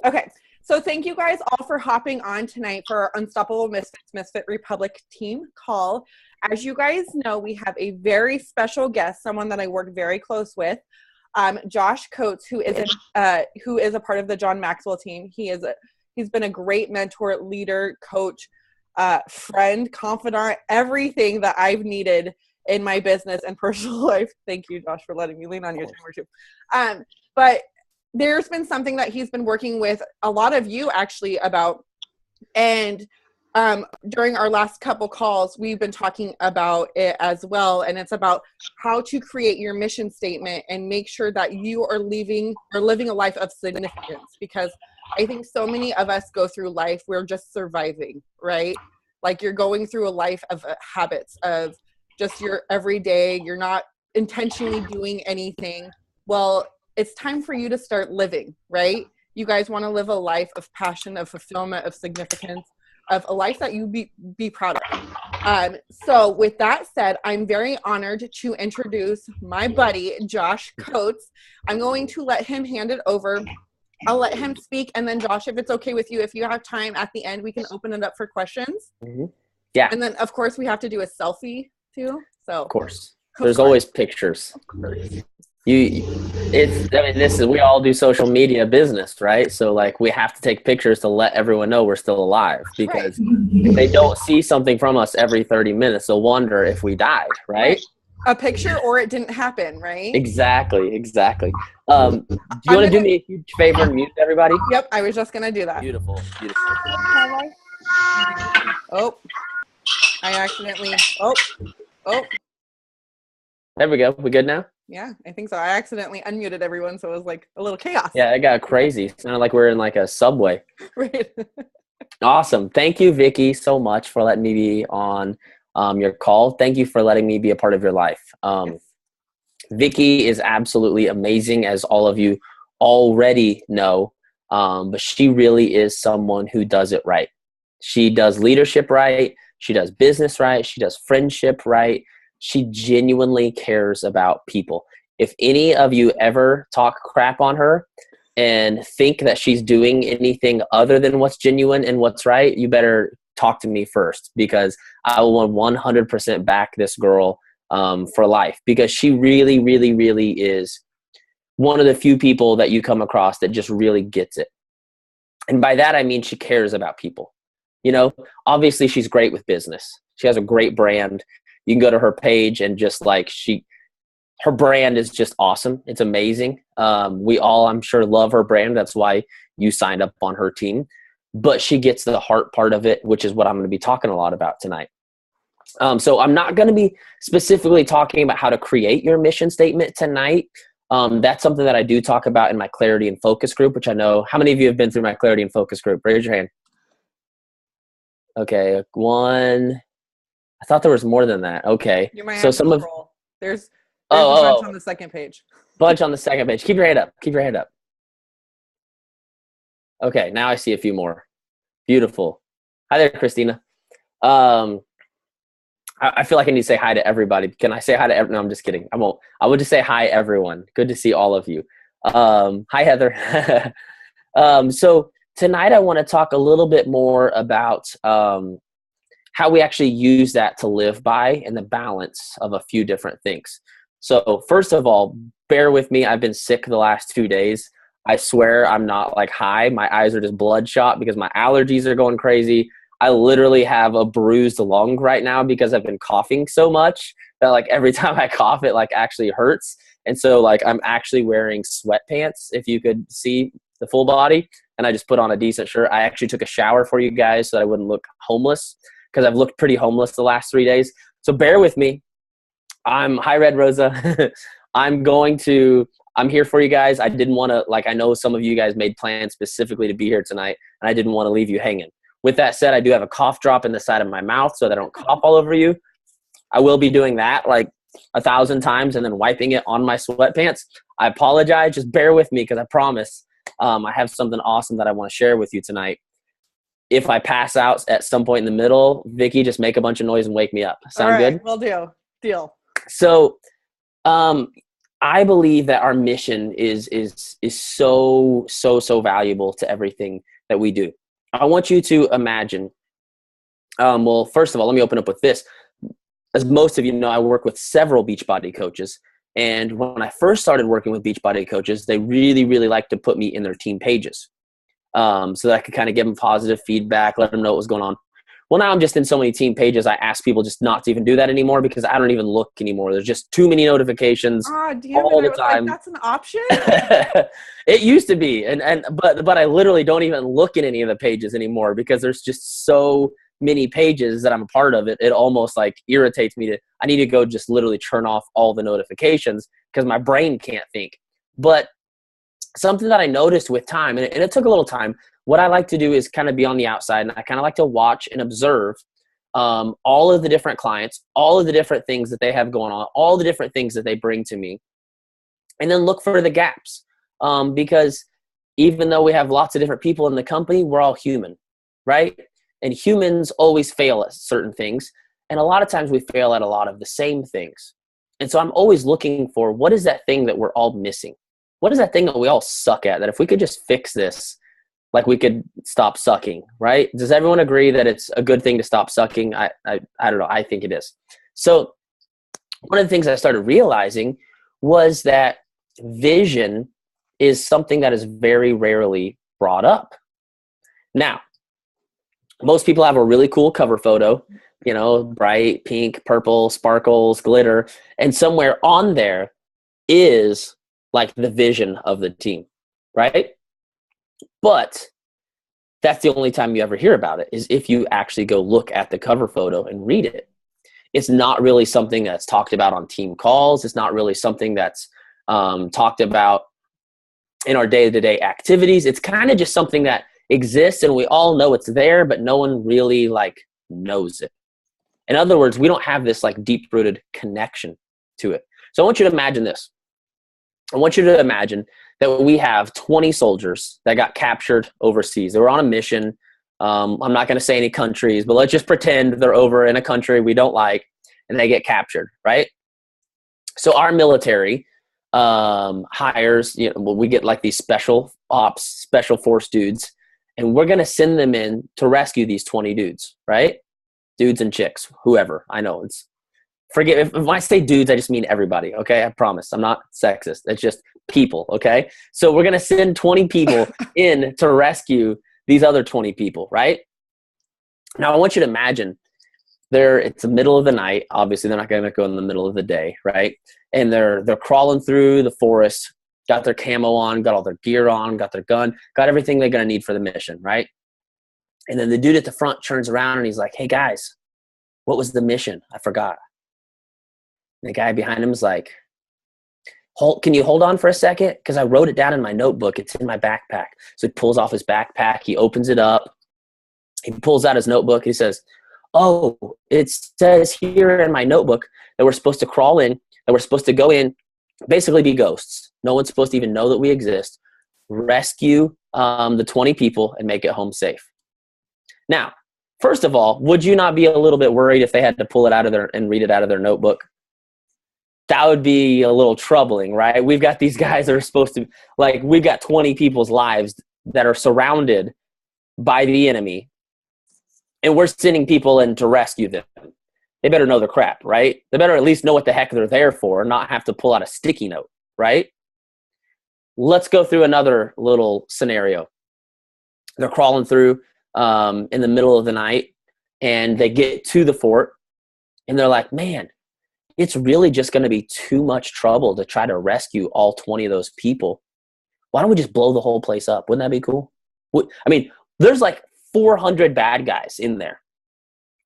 Okay. So thank you guys all for hopping on tonight for our Unstoppable Misfits Misfit Republic team call. As you guys know, we have a very special guest, someone that I work very close with, Josh Coates, who is a part of the John Maxwell team. He's been a great mentor, leader, coach, friend, confidant, everything that I've needed in my business and personal life. Thank you, Josh, for letting me lean on your timer too. But there's been something that he's been working with a lot of you actually about. And during our last couple calls, we've been talking about it as well. And it's about how to create your mission statement and make sure that you are living a life of significance. Because I think so many of us go through life, we're just surviving, right? Like you're going through a life of habits of just your everyday, you're not intentionally doing anything. Well, it's time for you to start living, right? You guys want to live a life of passion, of fulfillment, of significance, of a life that you be proud of. So with that said, I'm very honored to introduce my buddy, Josh Coates. I'm going to let him hand it over. I'll let him speak. And then Josh, if it's okay with you, if you have time at the end, we can open it up for questions. Mm-hmm. Yeah. And then of course we have to do a selfie too. So of course, there's always pictures. We all do social media business, right? So like we have to take pictures to let everyone know we're still alive, because if they don't see something from us every 30 minutes, they'll wonder if we died, right? A picture or it didn't happen, right? Exactly. Do you want to do me a huge favor and mute everybody? Yep, I was just going to do that. Beautiful. Oh, I accidentally, There we go. We good now? Yeah, I think so. I accidentally unmuted everyone, so it was like a little chaos. Yeah, it got crazy. It sounded like we're in like a subway. Right. Awesome. Thank you, Vicki, so much for letting me be on your call. Thank you for letting me be a part of your life. Yes. Vicki is absolutely amazing, as all of you already know, but she really is someone who does it right. She does leadership right. She does business right. She does friendship right. She genuinely cares about people. If any of you ever talk crap on her and think that she's doing anything other than what's genuine and what's right, you better talk to me first, because I will 100% back this girl for life, because she really, really, really is one of the few people that you come across that just really gets it. And by that, I mean she cares about people. You know, obviously she's great with business. She has a great brand. You can go to her page and just like her brand is just awesome. It's amazing. We all, I'm sure, love her brand. That's why you signed up on her team. But she gets the heart part of it, which is what I'm going to be talking a lot about tonight. So I'm not going to be specifically talking about how to create your mission statement tonight. That's something that I do talk about in my Clarity and Focus group, which I know, how many of you have been through my Clarity and Focus group? Raise your hand. Okay, one. I thought there was more than that. Okay. You might so have some to of there's a bunch on the second page. Bunch on the second page. Keep your hand up. Keep your hand up. Okay, now I see a few more. Beautiful. Hi there, Christina. I feel like I need to say hi to everybody. Can I say hi to everyone? No, I'm just kidding. I won't. I would just say hi, everyone. Good to see all of you. Hi, Heather. So tonight I want to talk a little bit more about how we actually use that to live by, and the balance of a few different things. So first of all, bear with me. I've been sick the last 2 days. I swear I'm not like high. My eyes are just bloodshot because my allergies are going crazy. I literally have a bruised lung right now because I've been coughing so much that like every time I cough, it like actually hurts. And so like I'm actually wearing sweatpants, if you could see the full body, and I just put on a decent shirt. I actually took a shower for you guys so that I wouldn't look homeless, because I've looked pretty homeless the last 3 days. So bear with me. Hi, Red Rosa. I'm here for you guys. I didn't want to, I know some of you guys made plans specifically to be here tonight, and I didn't want to leave you hanging. With that said, I do have a cough drop in the side of my mouth so that I don't cough all over you. I will be doing that like 1,000 times and then wiping it on my sweatpants. I apologize. Just bear with me, because I promise I have something awesome that I want to share with you tonight. If I pass out at some point in the middle, Vicki, just make a bunch of noise and wake me up. Sound good? Will do. Deal. So I believe that our mission is so valuable to everything that we do. I want you to imagine. Well, first of all, let me open up with this. As most of you know, I work with several Beachbody coaches. And when I first started working with Beachbody coaches, they really, really like to put me in their team pages, so that I could kind of give them positive feedback, let them know what was going on. Well, now I'm just in so many team pages, I ask people just not to even do that anymore because I don't even look anymore. There's just too many notifications Damn all it. the I was time. like, that's an option? It used to be, but I literally don't even look in any of the pages anymore because there's just so many pages that I'm a part of. It almost like irritates me I need to go just literally turn off all the notifications because my brain can't think. But something that I noticed with time, and it took a little time, what I like to do is kind of be on the outside, and I kind of like to watch and observe all of the different clients, all of the different things that they have going on, all the different things that they bring to me, and then look for the gaps. Because even though we have lots of different people in the company, we're all human, right? And humans always fail at certain things. And a lot of times we fail at a lot of the same things. And so I'm always looking for, what is that thing that we're all missing? What is that thing that we all suck at, that if we could just fix this, like we could stop sucking, right? Does everyone agree that it's a good thing to stop sucking? I don't know. I think it is. So one of the things I started realizing was that vision is something that is very rarely brought up. Now, most people have a really cool cover photo, bright pink, purple, sparkles, glitter, and somewhere on there is like the vision of the team, right? But that's the only time you ever hear about it, is if you actually go look at the cover photo and read it. It's not really something that's talked about on team calls. It's not really something that's talked about in our day-to-day activities. It's kind of just something that exists and we all know it's there, but no one really knows it. In other words, we don't have this deep-rooted connection to it. So I want you to imagine this. I want you to imagine that we have 20 soldiers that got captured overseas. They were on a mission. I'm not going to say any countries, but let's just pretend they're over in a country we don't like and they get captured, right? So our military hires, we get these special ops, special force dudes, and we're going to send them in to rescue these 20 dudes, right? Dudes and chicks, whoever. I know forget if I say dudes, I just mean everybody. Okay. I promise I'm not sexist. It's just people. Okay. So we're going to send 20 people in to rescue these other 20 people, right? Now I want you to imagine it's the middle of the night. Obviously they're not going to go in the middle of the day. Right. And they're crawling through the forest, got their camo on, got all their gear on, got their gun, got everything they're going to need for the mission. Right. And then the dude at the front turns around and he's like, "Hey guys, what was the mission? I forgot." And the guy behind him is like, "Can you hold on for a second? Because I wrote it down in my notebook. It's in my backpack." So he pulls off his backpack. He opens it up. He pulls out his notebook. He says, "Oh, it says here in my notebook that we're supposed to crawl in, that we're supposed to go in, basically be ghosts. No one's supposed to even know that we exist. Rescue the 20 people and make it home safe." Now, first of all, would you not be a little bit worried if they had to pull it out of and read it out of their notebook? That would be a little troubling, right? We've got these guys that are supposed to, we've got 20 people's lives that are surrounded by the enemy, and we're sending people in to rescue them. They better know their crap, right? They better at least know what the heck they're there for, not have to pull out a sticky note, right? Let's go through another little scenario. They're crawling through in the middle of the night, and they get to the fort, and they're like, "Man, it's really just going to be too much trouble to try to rescue all 20 of those people. Why don't we just blow the whole place up? Wouldn't that be cool?" I mean, there's 400 bad guys in there.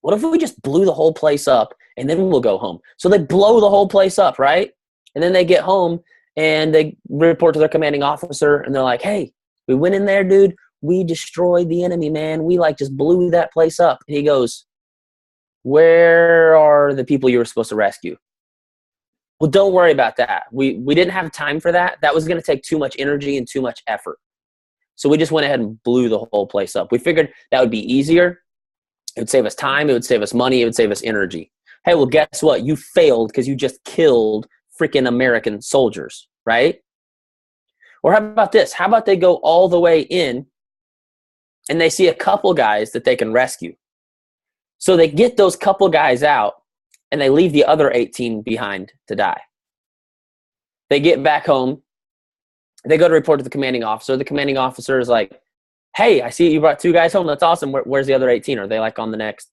What if we just blew the whole place up and then we'll go home? So they blow the whole place up, right? And then they get home and they report to their commanding officer and they're like, "Hey, we went in there, dude. We destroyed the enemy, man. We just blew that place up." And he goes, "Where are the people you were supposed to rescue?" "Well, don't worry about that. We didn't have time for that. That was going to take too much energy and too much effort. So we just went ahead and blew the whole place up. We figured that would be easier. It would save us time. It would save us money. It would save us energy." Hey, well, guess what? You failed because you just killed freaking American soldiers, right? Or how about this? How about they go all the way in and they see a couple guys that they can rescue? So they get those couple guys out and they leave the other 18 behind to die. They get back home. They go to report to the commanding officer. The commanding officer is like, hey, I see you brought 2 guys home. That's awesome. Where's the other 18? Are they like on the next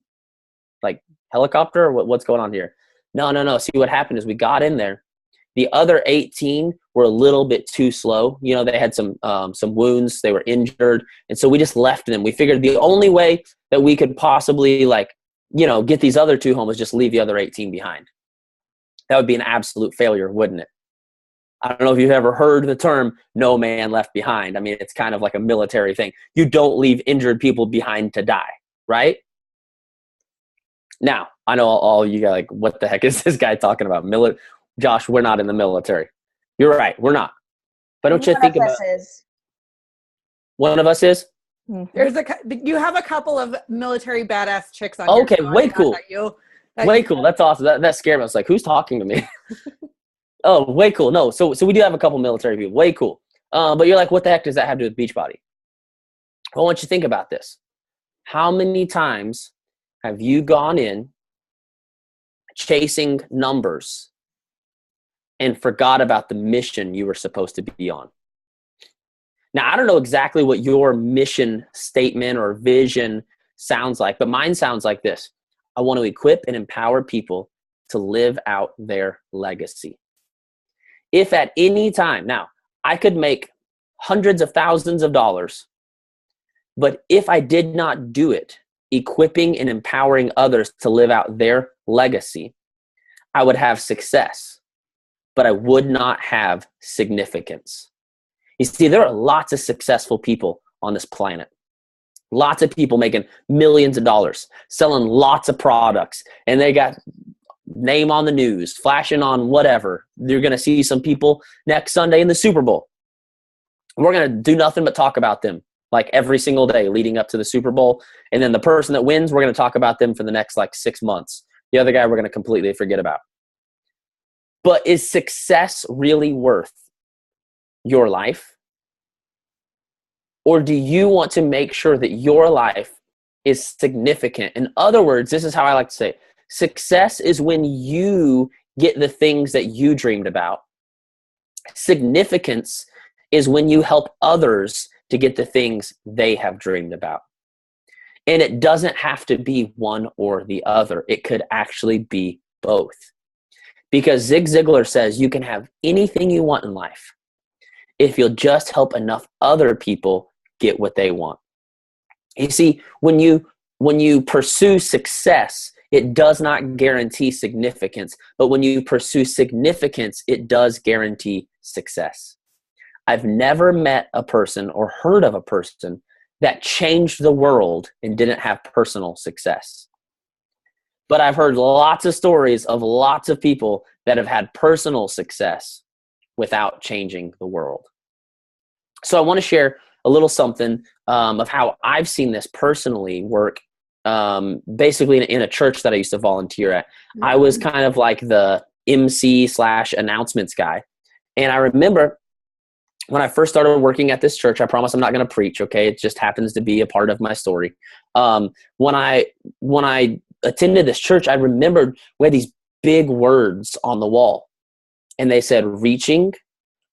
like helicopter or what's going on here? No. See, what happened is we got in there. The other 18 were a little bit too slow. You know, they had some wounds. They were injured. And so we just left them. We figured the only way that we could possibly like, you know, get these other 2 home was just leave the other 18 behind. That would be an absolute failure, wouldn't it? I don't know if you've ever heard the term no man left behind. I mean, it's kind of like a military thing. You don't leave injured people behind to die, right? Now, I know all you guys like, what the heck is this guy talking about? Josh, we're not in the military. You're right, we're not. But don't you think about one of us is? You have a couple of military badass chicks on okay, your way cool. Way cool. That's awesome. That scared me. I was like, who's talking to me? Oh, way cool. No, so we do have a couple military people. Way cool. But you're like, what the heck does that have to do with Beachbody? Well, I want you to think about this. How many times have you gone in chasing numbers and forgot about the mission you were supposed to be on? Now, I don't know exactly what your mission statement or vision sounds like, but mine sounds like this. I want to equip and empower people to live out their legacy. If at any time, now, I could make hundreds of thousands of dollars, but if I did not do it, equipping and empowering others to live out their legacy, I would have success, but I would not have significance. You see, there are lots of successful people on this planet. Lots of people making millions of dollars, selling lots of products, and they got name on the news, flashing on whatever. You're going to see some people next Sunday in the Super Bowl. We're going to do nothing but talk about them like every single day leading up to the Super Bowl. And then the person that wins, we're going to talk about them for the next like 6 months. The other guy we're going to completely forget about. But is success really worth your life? Or do you want to make sure that your life is significant? In other words, this is how I like to say it. Success is when you get the things that you dreamed about. Significance is when you help others to get the things they have dreamed about. And it doesn't have to be one or the other. It could actually be both. Because Zig Ziglar says you can have anything you want in life if you'll just help enough other people get what they want. You see, when you pursue success, it does not guarantee significance. But when you pursue significance, it does guarantee success. I've never met a person or heard of a person that changed the world and didn't have personal success. But I've heard lots of stories of lots of people that have had personal success without changing the world. So I want to share a little something of how I've seen this personally work. Basically in a church that I used to volunteer at. I was kind of like the MC/announcements guy. And I remember when I first started working at this church, I promise I'm not going to preach, okay? It just happens to be a part of my story. When I attended this church, I remembered we had these big words on the wall. And they said, reaching,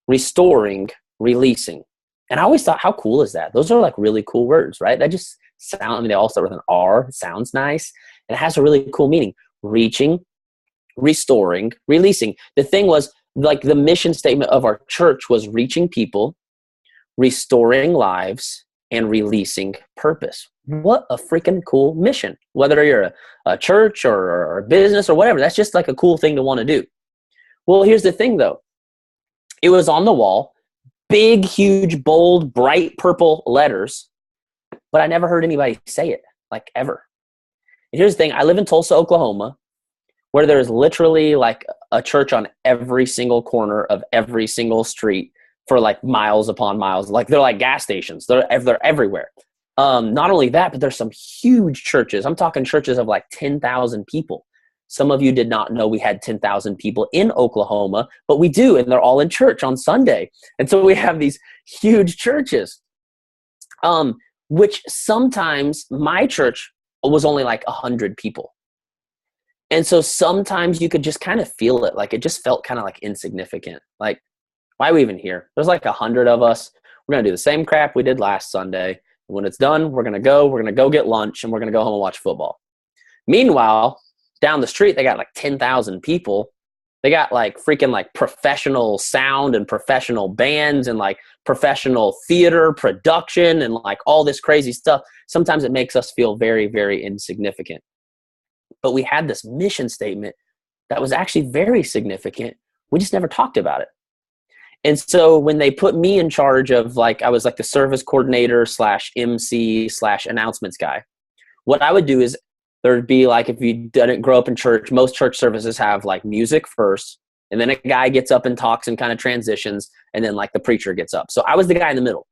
restoring, releasing. And I always thought, how cool is that? Those are like really cool words, right? That just sound, I mean, they all start with an R. It sounds nice. And it has a really cool meaning. Reaching, restoring, releasing. The thing was, like, the mission statement of our church was reaching people, restoring lives, and releasing purpose. What a freaking cool mission. Whether you're a church or a business or whatever, that's just like a cool thing to want to do. Well, here's the thing though. It was on the wall, big, huge, bold, bright purple letters, but I never heard anybody say it, like, ever. And here's the thing. I live in Tulsa, Oklahoma, where there's literally like a church on every single corner of every single street for like miles upon miles. Like, they're like gas stations. They're everywhere. Not only that, but there's some huge churches. I'm talking churches of like 10,000 people Some of you did not know we had 10,000 people in Oklahoma, but we do, and they're all in church on Sunday. And so we have these huge churches, which sometimes my church was only like 100 people. And so sometimes you could just kind of feel it. Like it just felt kind of like insignificant. Like, why are we even here? There's like 100 of us. We're going to do the same crap we did last Sunday. When it's done, we're going to go get lunch, and we're going to go home and watch football. Meanwhile, down the street, they got like 10,000 people. They got like freaking like professional sound and professional bands and like professional theater production and like all this crazy stuff. Sometimes it makes us feel very, very insignificant. But we had this mission statement that was actually very significant. We just never talked about it. And so when they put me in charge of like, I was like the service coordinator / MC / announcements guy, what I would do is there'd be like, if you didn't grow up in church, most church services have like music first, and then a guy gets up and talks and kind of transitions, and then like the preacher gets up. So I was the guy in the middle.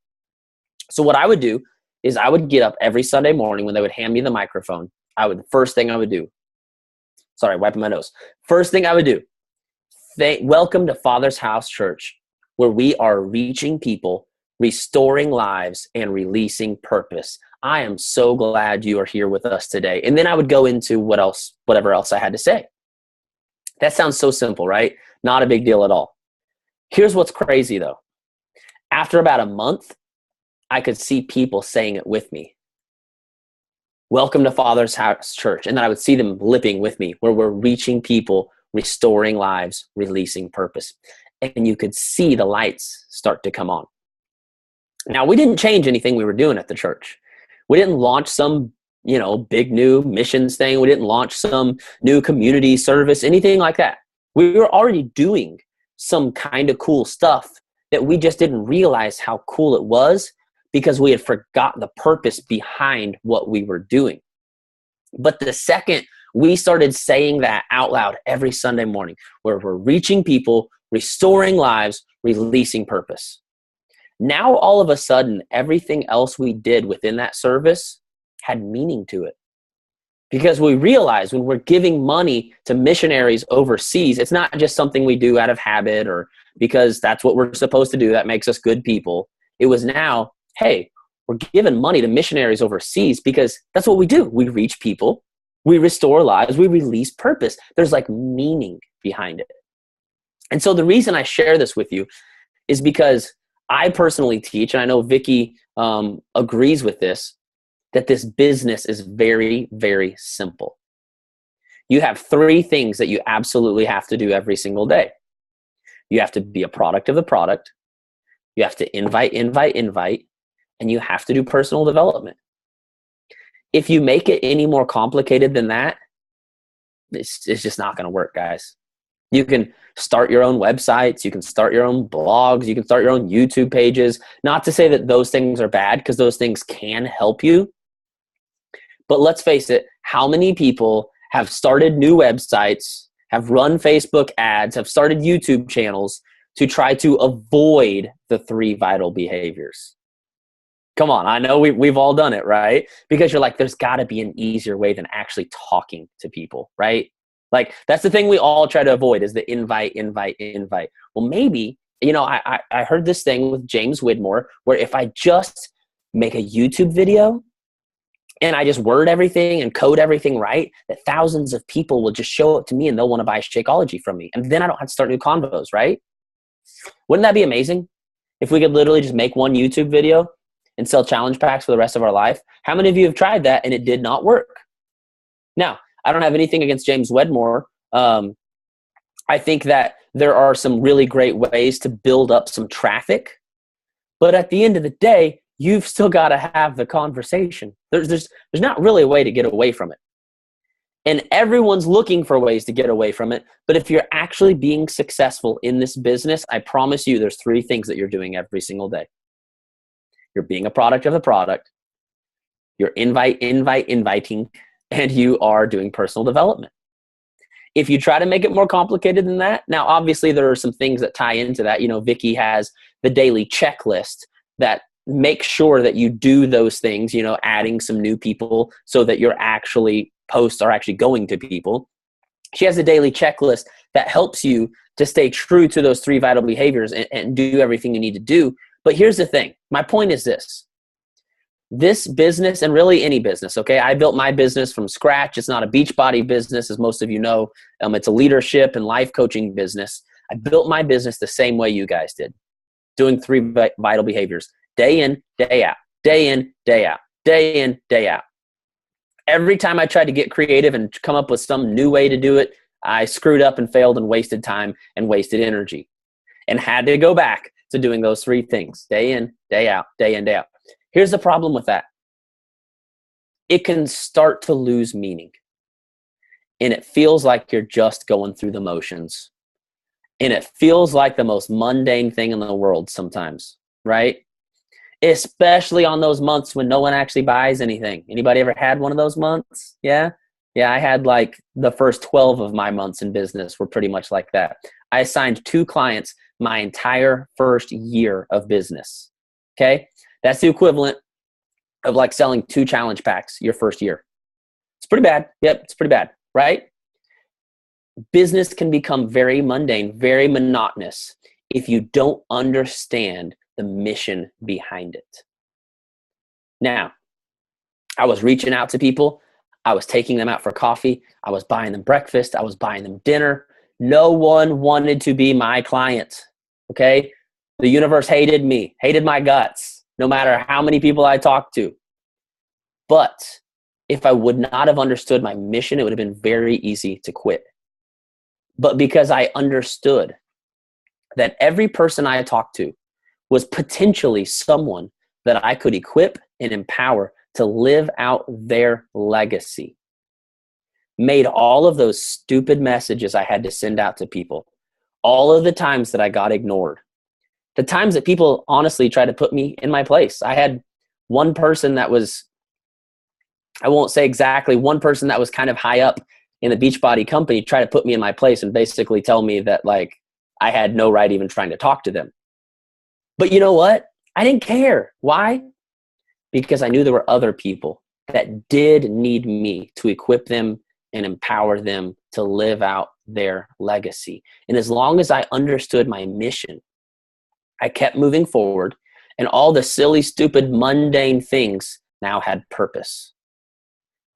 So what I would do is I would get up every Sunday morning when they would hand me the microphone. First thing I would do, wiping my nose. First thing I would do, welcome to Father's House Church, where we are reaching people, restoring lives, and releasing purpose. I am so glad you are here with us today. And then I would go into whatever else I had to say. That sounds so simple, right? Not a big deal at all. Here's what's crazy though. After about a month, I could see people saying it with me. Welcome to Father's House Church. And then I would see them lipping with me, where we're reaching people, restoring lives, releasing purpose. And you could see the lights start to come on. Now, we didn't change anything we were doing at the church. We didn't launch some, big new missions thing. We didn't launch some new community service, anything like that. We were already doing some kind of cool stuff that we just didn't realize how cool it was because we had forgotten the purpose behind what we were doing. But the second we started saying that out loud every Sunday morning, where we're reaching people, restoring lives, releasing purpose. Now, all of a sudden, everything else we did within that service had meaning to it. Because we realized when we're giving money to missionaries overseas, it's not just something we do out of habit or because that's what we're supposed to do. That makes us good people. It was now, hey, we're giving money to missionaries overseas because that's what we do. We reach people, we restore lives, we release purpose. There's like meaning behind it. And so the reason I share this with you is because I personally teach, and I know Vicki agrees with this, that this business is very, very simple. You have 3 things that you absolutely have to do every single day. You have to be a product of the product. You have to invite, and you have to do personal development. If you make it any more complicated than that, it's just not going to work, guys. You can start your own websites. You can start your own blogs. You can start your own YouTube pages. Not to say that those things are bad, because those things can help you. But let's face it, how many people have started new websites, have run Facebook ads, have started YouTube channels to try to avoid the 3 vital behaviors? Come on, I know we've all done it, right? Because you're like, there's got to be an easier way than actually talking to people, right? Like, that's the thing we all try to avoid, is the invite. Well, maybe, I heard this thing with James Widmore, where if I just make a YouTube video and I just word everything and code everything right, that thousands of people will just show up to me and they'll want to buy Shakeology from me. And then I don't have to start new convos, right? Wouldn't that be amazing? If we could literally just make one YouTube video and sell challenge packs for the rest of our life. How many of you have tried that and it did not work? Now, I don't have anything against James Wedmore. I think that there are some really great ways to build up some traffic. But at the end of the day, you've still got to have the conversation. There's not really a way to get away from it. And everyone's looking for ways to get away from it. But if you're actually being successful in this business, I promise you there's 3 things that you're doing every single day. You're being a product of the product. You're inviting, and you are doing personal development. If you try to make it more complicated than that, now obviously there are some things that tie into that. Vicki has the daily checklist that makes sure that you do those things, adding some new people so that your posts are actually going to people. She has a daily checklist that helps you to stay true to those 3 vital behaviors and do everything you need to do. But here's the thing. My point is this business, and really any business, okay? I built my business from scratch. It's not a Beachbody business, as most of you know. It's a leadership and life coaching business. I built my business the same way you guys did, doing 3 vital behaviors, day in, day out, day in, day out, day in, day out. Every time I tried to get creative and come up with some new way to do it, I screwed up and failed and wasted time and wasted energy and had to go back to doing those 3 things, day in, day out, day in, day out. Here's the problem with that. It can start to lose meaning. And it feels like you're just going through the motions. And it feels like the most mundane thing in the world sometimes, right? Especially on those months when no one actually buys anything. Anybody ever had one of those months? Yeah? Yeah, I had like the first 12 of my months in business were pretty much like that. I assigned 2 clients my entire first year of business. Okay? That's the equivalent of like selling 2 challenge packs your first year. It's pretty bad. Yep, it's pretty bad, right? Business can become very mundane, very monotonous if you don't understand the mission behind it. Now, I was reaching out to people. I was taking them out for coffee. I was buying them breakfast. I was buying them dinner. No one wanted to be my client, okay? The universe hated me, hated my guts, no matter how many people I talked to. But if I would not have understood my mission, it would have been very easy to quit. But because I understood that every person I talked to was potentially someone that I could equip and empower to live out their legacy, made all of those stupid messages I had to send out to people, all of the times that I got ignored, the times that people honestly tried to put me in my place. I had one person that was, I won't say exactly, one person that was kind of high up in the Beachbody company try to put me in my place and basically tell me that like I had no right even trying to talk to them. But you know what? I didn't care. Why? Because I knew there were other people that did need me to equip them and empower them to live out their legacy. And as long as I understood my mission, I kept moving forward, and all the silly, stupid, mundane things now had purpose.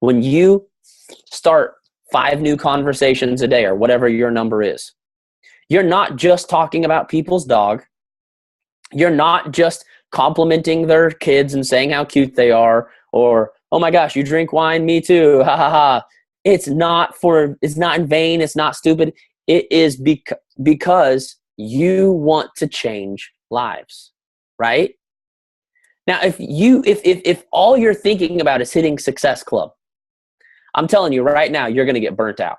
When you start 5 new conversations a day or whatever your number is, you're not just talking about people's dog. You're not just complimenting their kids and saying how cute they are, or, oh my gosh, you drink wine, me too, ha ha ha. It's not in vain, it's not stupid. It is because you want to change lives, right? Now, if all you're thinking about is hitting Success Club, I'm telling you right now, you're going to get burnt out.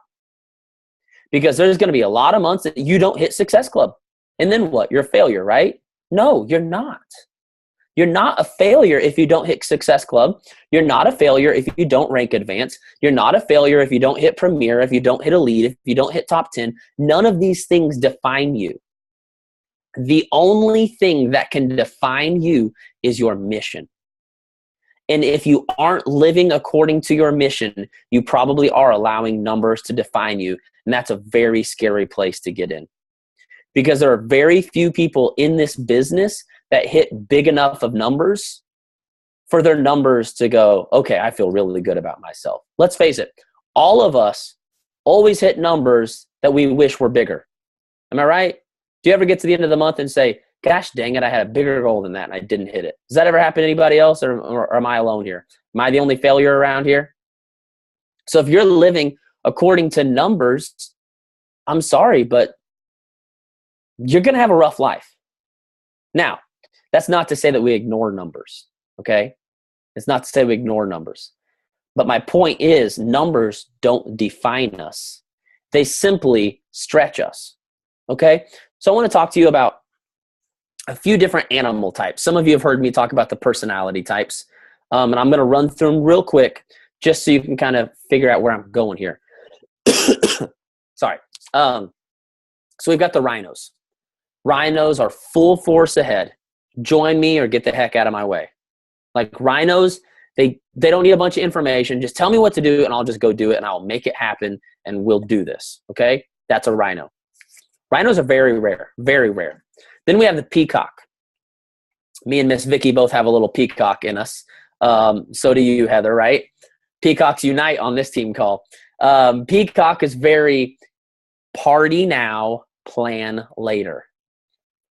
Because there's going to be a lot of months that you don't hit Success Club. And then what? You're a failure, right? No, you're not. You're not a failure if you don't hit Success Club. You're not a failure if you don't rank advance. You're not a failure if you don't hit Premier, if you don't hit Elite, if you don't hit top 10. None of these things define you. The only thing that can define you is your mission. And if you aren't living according to your mission, you probably are allowing numbers to define you. And that's a very scary place to get in. Because there are very few people in this business that hit big enough of numbers for their numbers to go, okay, I feel really good about myself. Let's face it, all of us always hit numbers that we wish were bigger. Am I right? Do you ever get to the end of the month and say, gosh dang it, I had a bigger goal than that and I didn't hit it? Does that ever happen to anybody else, or am I alone here? Am I the only failure around here? So if you're living according to numbers, I'm sorry, but you're going to have a rough life. Now, that's not to say that we ignore numbers, okay? It's not to say we ignore numbers. But my point is, numbers don't define us. They simply stretch us, okay? So I want to talk to you about a few different animal types. Some of you have heard me talk about the personality types, and I'm going to run through them real quick just so you can kind of figure out where I'm going here. Sorry. So we've got the rhinos. Rhinos are full force ahead. Join me or get the heck out of my way. Like rhinos, They don't need a bunch of information. Just tell me what to do and I'll just go do it and I'll make it happen and we'll do this. Okay? That's a rhino. Rhinos are very rare, very rare. Then we have the peacock. Me and Miss Vicki both have a little peacock in us. So do you, Heather, right? Peacocks unite on this team call. Peacock is very party now, plan later.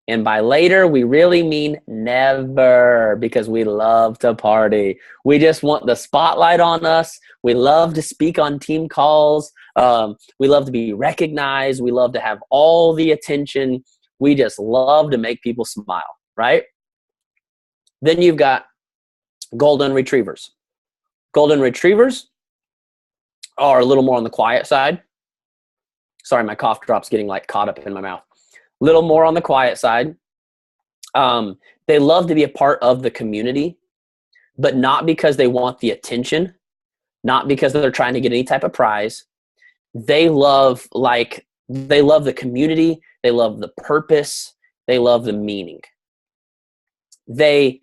And by later, we really mean never, because we love to party. We just want the spotlight on us. We love to speak on team calls. We love to be recognized. We love to have all the attention. We just love to make people smile, right? Then you've got golden retrievers. Golden retrievers are a little more on the quiet side. Sorry, my cough drop's getting like caught up in my mouth. Little more on the quiet side. They love to be a part of the community, but not because they want the attention, not because they're trying to get any type of prize. They love the community. They love the purpose. They love the meaning. They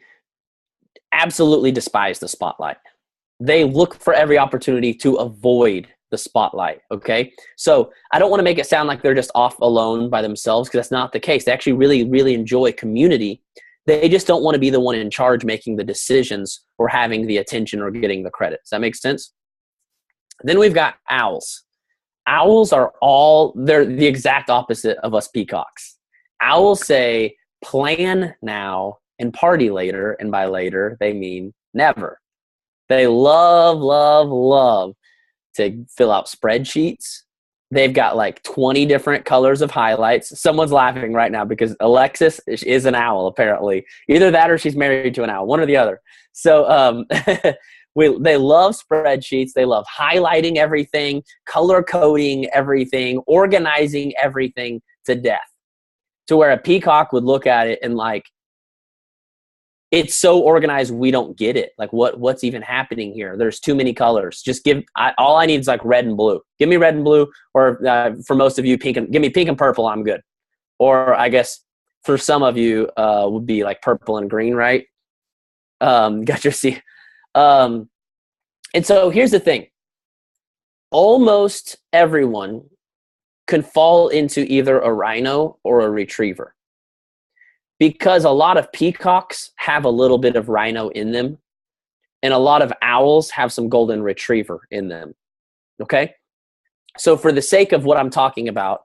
absolutely despise the spotlight. They look for every opportunity to avoid the spotlight, okay? So I don't want to make it sound like they're just off alone by themselves, because that's not the case. They actually really, really enjoy community. They just don't want to be the one in charge making the decisions or having the attention or getting the credit. Does that make sense? Then we've got owls. Owls they're the exact opposite of us peacocks. Owls say plan now and party later, and by later, they mean never. They love, love, love to fill out spreadsheets. They've got like 20 different colors of highlights. Someone's laughing right now because Alexis is an owl, apparently. Either that or she's married to an owl, one or the other. So they love spreadsheets. They love highlighting everything, color coding everything, organizing everything to death. To where a peacock would look at it and like, it's so organized we don't get it. Like what's even happening here? There's too many colors. Just all I need is like red and blue. Give me red and blue, or for most of you, give me pink and purple. I'm good. Or I guess for some of you would be like purple and green, right? Got your see. And so here's the thing. Almost everyone can fall into either a rhino or a retriever, because a lot of peacocks have a little bit of rhino in them, and a lot of owls have some golden retriever in them. Okay? So for the sake of what I'm talking about,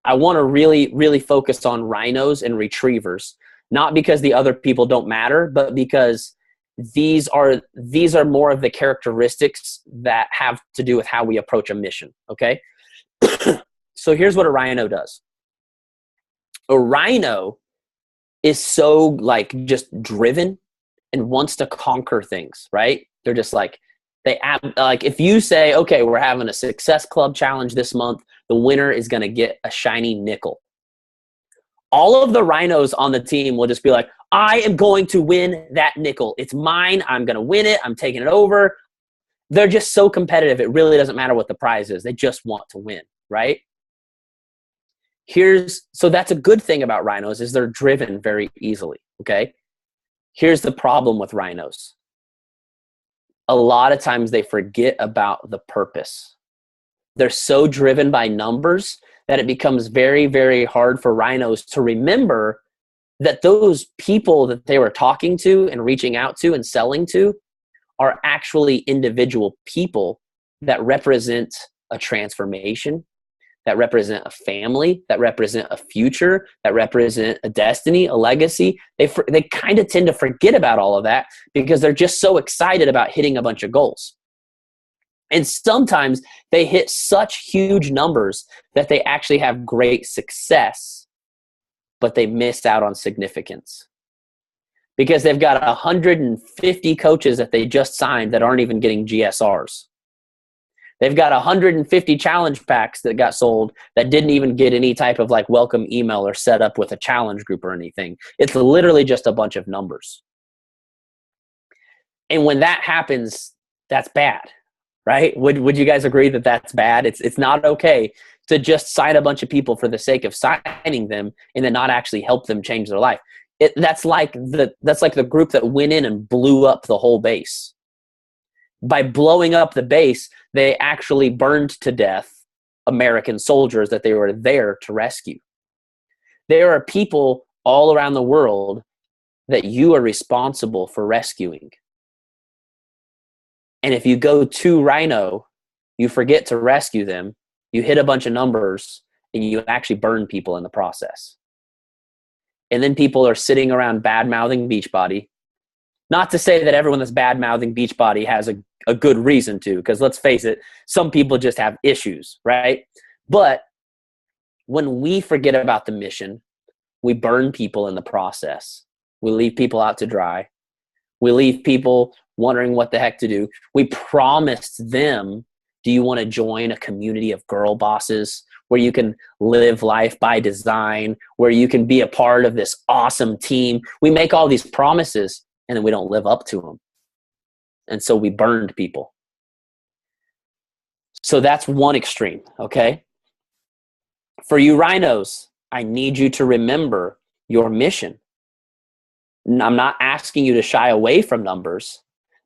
I want to really, really focus on rhinos and retrievers, not because the other people don't matter, but because these are more of the characteristics that have to do with how we approach a mission. Okay? So here's what a rhino does. A rhino is so like just driven and wants to conquer things, right? They're just like, like if you say, okay, we're having a success club challenge this month, the winner is going to get a shiny nickel. All of the rhinos on the team will just be like, I am going to win that nickel. It's mine. I'm going to win it. I'm taking it over. They're just so competitive. It really doesn't matter what the prize is. They just want to win, right? So that's a good thing about rhinos, is they're driven very easily, okay? Here's the problem with rhinos. A lot of times they forget about the purpose. They're so driven by numbers that it becomes very, very hard for rhinos to remember that those people that they were talking to and reaching out to and selling to are actually individual people that represent a transformation, that represent a family, that represent a future, that represent a destiny, a legacy. They kind of tend to forget about all of that because they're just so excited about hitting a bunch of goals. And sometimes they hit such huge numbers that they actually have great success, but they missed out on significance because they've got 150 coaches that they just signed that aren't even getting GSRs. They've got 150 challenge packs that got sold that didn't even get any type of like welcome email or set up with a challenge group or anything. It's literally just a bunch of numbers. And when that happens, that's bad, right? Would you guys agree that that's bad? It's not okay to just sign a bunch of people for the sake of signing them and then not actually help them change their life. That's like the group that went in and blew up the whole base. By blowing up the base, they actually burned to death American soldiers that they were there to rescue. There are people all around the world that you are responsible for rescuing. And if you go too rhino, you forget to rescue them, you hit a bunch of numbers, and you actually burn people in the process. And then people are sitting around bad-mouthing Beachbody. Not to say that everyone that's bad-mouthing Beachbody has a good reason to, because let's face it, some people just have issues, right? But when we forget about the mission, we burn people in the process. We leave people out to dry. We leave people wondering what the heck to do. We promised them, do you want to join a community of girl bosses where you can live life by design, where you can be a part of this awesome team? We make all these promises and then we don't live up to them. And so we burned people. So that's one extreme, okay? For you rhinos, I need you to remember your mission. I'm not asking you to shy away from numbers,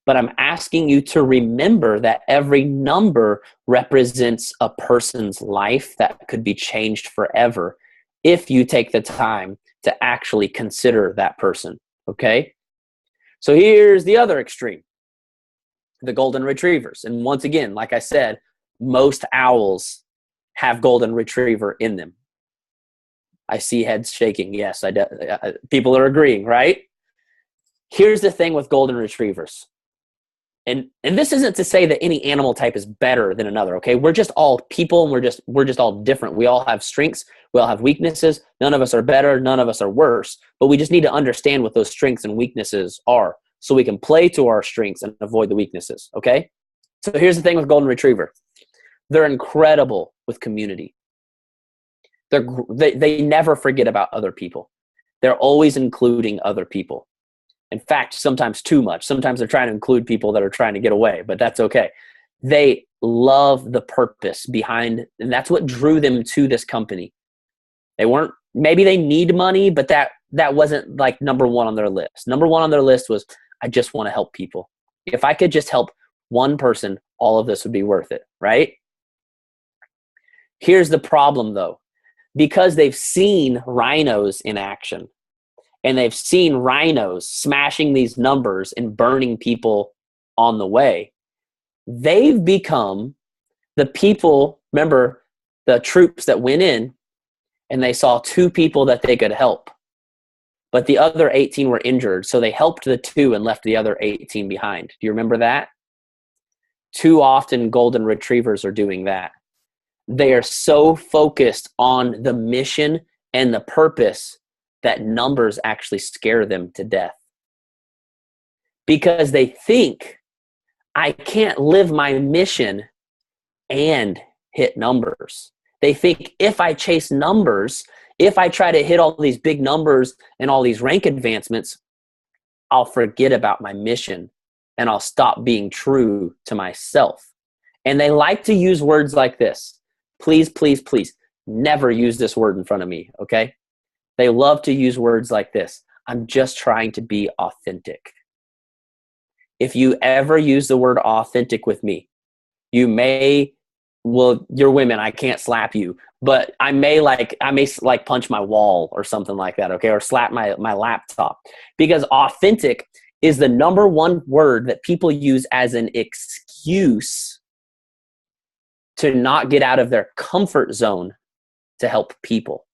but I'm asking you to remember that every number represents a person's life that could be changed forever if you take the time to actually consider that person, okay? So here's the other extreme, the golden retrievers. And once again, like I said, most owls have golden retriever in them. I see heads shaking. Yes, people are agreeing, right? Here's the thing with golden retrievers. And this isn't to say that any animal type is better than another, okay? We're just all people, and we're just all different. We all have strengths, we all have weaknesses. None of us are better, none of us are worse. But we just need to understand what those strengths and weaknesses are so we can play to our strengths and avoid the weaknesses, okay? So here's the thing with golden retriever. They're incredible with community. They never forget about other people. They're always including other people. In fact, sometimes too much. Sometimes they're trying to include people that are trying to get away, but that's okay. They love the purpose behind, and that's what drew them to this company. Maybe they need money, but that wasn't like number one on their list. Number one on their list was, I just want to help people. If I could just help one person, all of this would be worth it, right? Here's the problem though. Because they've seen rhinos in action, and they've seen rhinos smashing these numbers and burning people on the way, they've become the people, remember the troops that went in and they saw 2 people that they could help. But the other 18 were injured, so they helped the 2 and left the other 18 behind. Do you remember that? Too often golden retrievers are doing that. They are so focused on the mission and the purpose that numbers actually scare them to death. Because they think, I can't live my mission and hit numbers. They think if I chase numbers, if I try to hit all these big numbers and all these rank advancements, I'll forget about my mission and I'll stop being true to myself. And they like to use words like this. Please, please, please, never use this word in front of me, okay? They love to use words like this. I'm just trying to be authentic. If you ever use the word authentic with me, you're women, I can't slap you, but I may punch my wall or something like that, okay? Or slap my laptop. Because authentic is the number one word that people use as an excuse to not get out of their comfort zone to help people.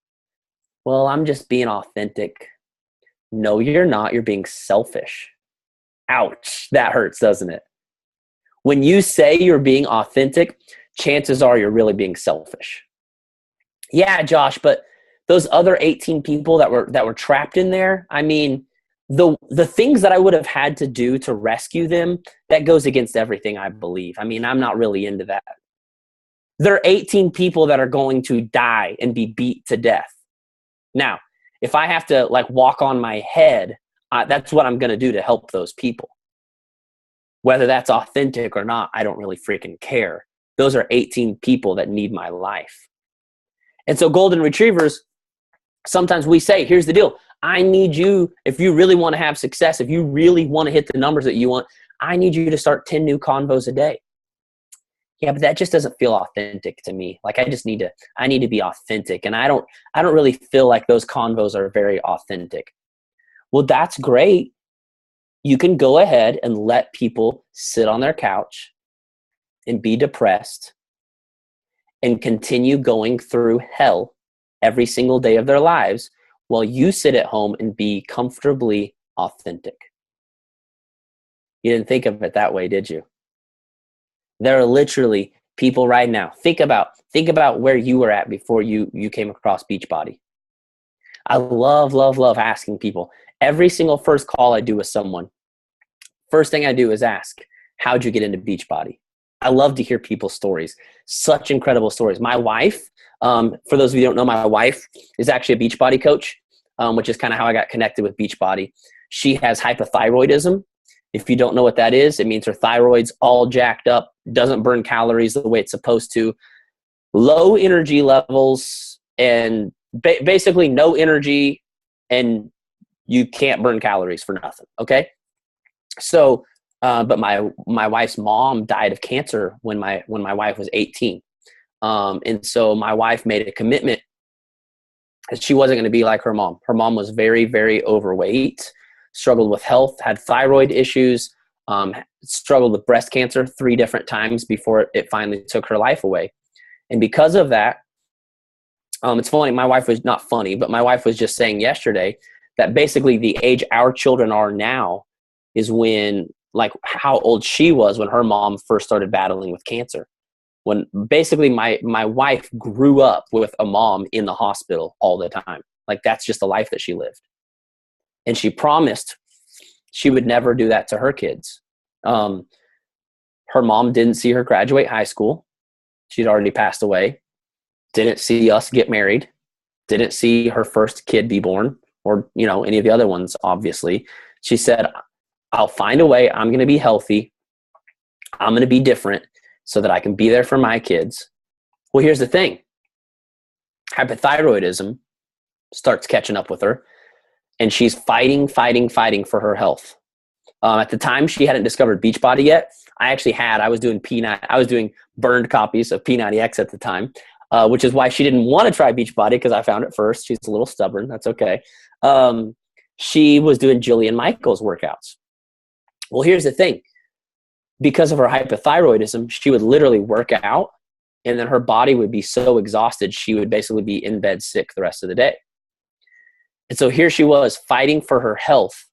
Well, I'm just being authentic. No, you're not. You're being selfish. Ouch. That hurts, doesn't it? When you say you're being authentic, chances are you're really being selfish. Yeah, Josh, but those other 18 people that were trapped in there, I mean, the things that I would have had to do to rescue them, that goes against everything I believe. I mean, I'm not really into that. There are 18 people that are going to die and be beat to death. Now, if I have to walk on my head, that's what I'm going to do to help those people. Whether that's authentic or not, I don't really freaking care. Those are 18 people that need my life. And so golden retrievers, sometimes we say, here's the deal. I need you, if you really want to have success, if you really want to hit the numbers that you want, I need you to start 10 new convos a day. Yeah, but that just doesn't feel authentic to me. Like I need to be authentic. And I don't really feel like those convos are very authentic. Well, that's great. You can go ahead and let people sit on their couch and be depressed and continue going through hell every single day of their lives while you sit at home and be comfortably authentic. You didn't think of it that way, did you? There are literally people right now. Think about where you were at before you came across Beachbody. I love asking people. Every single first call I do with someone, first thing I do is ask, how'd you get into Beachbody? I love to hear people's stories. Such incredible stories. My wife, for those of you who don't know, my wife is actually a Beachbody coach, which is kind of how I got connected with Beachbody. She has hypothyroidism. If you don't know what that is, it means her thyroid's all jacked up, doesn't burn calories the way it's supposed to, low energy levels, and basically no energy, and you can't burn calories for nothing, okay? So, but my wife's mom died of cancer when my wife was 18. And so my wife made a commitment that she wasn't going to be like her mom. Her mom was very, very overweight, struggled with health, had thyroid issues, struggled with breast cancer 3 different times before it finally took her life away. And because of that, it's funny, my wife was not funny, but my wife was just saying yesterday that basically the age our children are now is when, like, how old she was when her mom first started battling with cancer. When basically my wife grew up with a mom in the hospital all the time. Like, that's just the life that she lived. And she promised she would never do that to her kids. Her mom didn't see her graduate high school. She'd already passed away. Didn't see us get married. Didn't see her first kid be born, or, you know, any of the other ones, obviously. She said, I'll find a way. I'm going to be healthy. I'm going to be different so that I can be there for my kids. Well, here's the thing. Hypothyroidism starts catching up with her, and she's fighting for her health. At the time, she hadn't discovered Beachbody yet. I was doing burned copies of P90X at the time, which is why she didn't want to try Beachbody, because I found it first. She's a little stubborn. That's okay. She was doing Jillian Michaels workouts. Well, here's the thing. Because of her hypothyroidism, she would literally work out, and then her body would be so exhausted, she would basically be in bed sick the rest of the day. And so here she was fighting for her health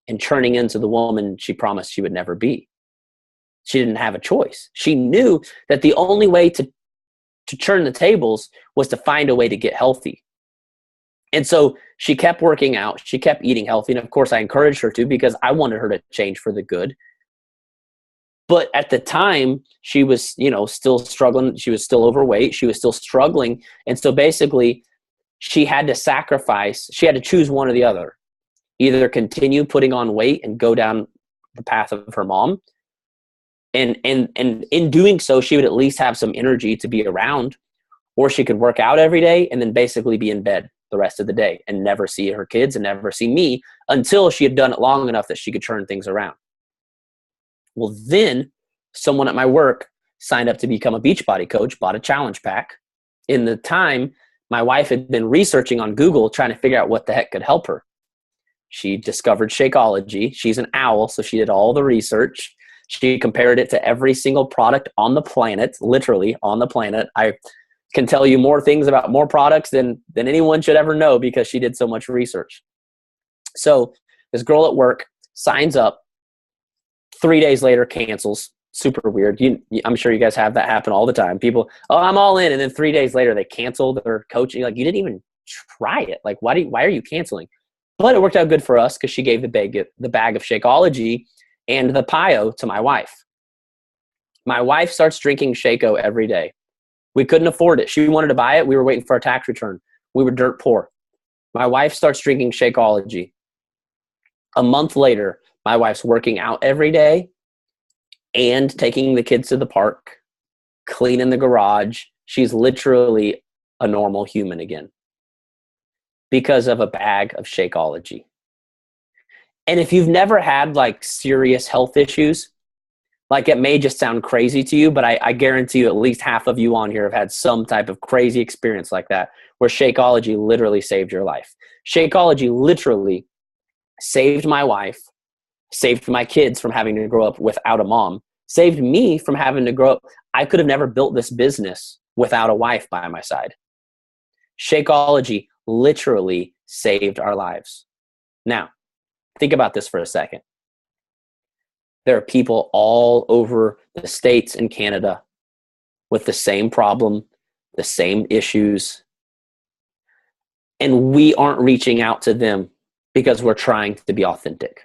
and turning into the woman she promised she would never be. She didn't have a choice. She knew that the only way to turn the tables was to find a way to get healthy. And so she kept working out. She kept eating healthy. And of course, I encouraged her to, because I wanted her to change for the good. But at the time, she was, still struggling. She was still overweight. She was still struggling. And so basically, she had to sacrifice. She had to choose one or the other. Either continue putting on weight and go down the path of her mom. And in doing so, she would at least have some energy to be around. Or she could work out every day and then basically be in bed the rest of the day and never see her kids and never see me until she had done it long enough that she could turn things around. Well, then someone at my work signed up to become a Beachbody coach, bought a challenge pack. In the time, my wife had been researching on Google trying to figure out what the heck could help her. She discovered Shakeology. She's an owl, so she did all the research. She compared it to every single product on the planet, literally on the planet. I can tell you more things about more products than anyone should ever know, because she did so much research. So this girl at work signs up. 3 days later, cancels. Super weird. I'm sure you guys have that happen all the time. People, I'm all in. And then 3 days later, they cancel their coaching. Like, you didn't even try it. Like, why are you canceling? But it worked out good for us, because she gave the bag of Shakeology and the Piyo to my wife. My wife starts drinking Shako every day. We couldn't afford it. She wanted to buy it. We were waiting for our tax return. We were dirt poor. My wife starts drinking Shakeology. A month later, my wife's working out every day and taking the kids to the park, cleaning the garage. She's literally a normal human again because of a bag of Shakeology. And if you've never had like serious health issues, like it may just sound crazy to you, but I guarantee you at least half of you on here have had some type of crazy experience like that, where Shakeology literally saved your life. Shakeology literally saved my wife, saved my kids from having to grow up without a mom, saved me from having to grow up. I could have never built this business without a wife by my side. Shakeology literally saved our lives. Now, think about this for a second. There are people all over the States and Canada with the same problem, the same issues, and we aren't reaching out to them because we're trying to be authentic.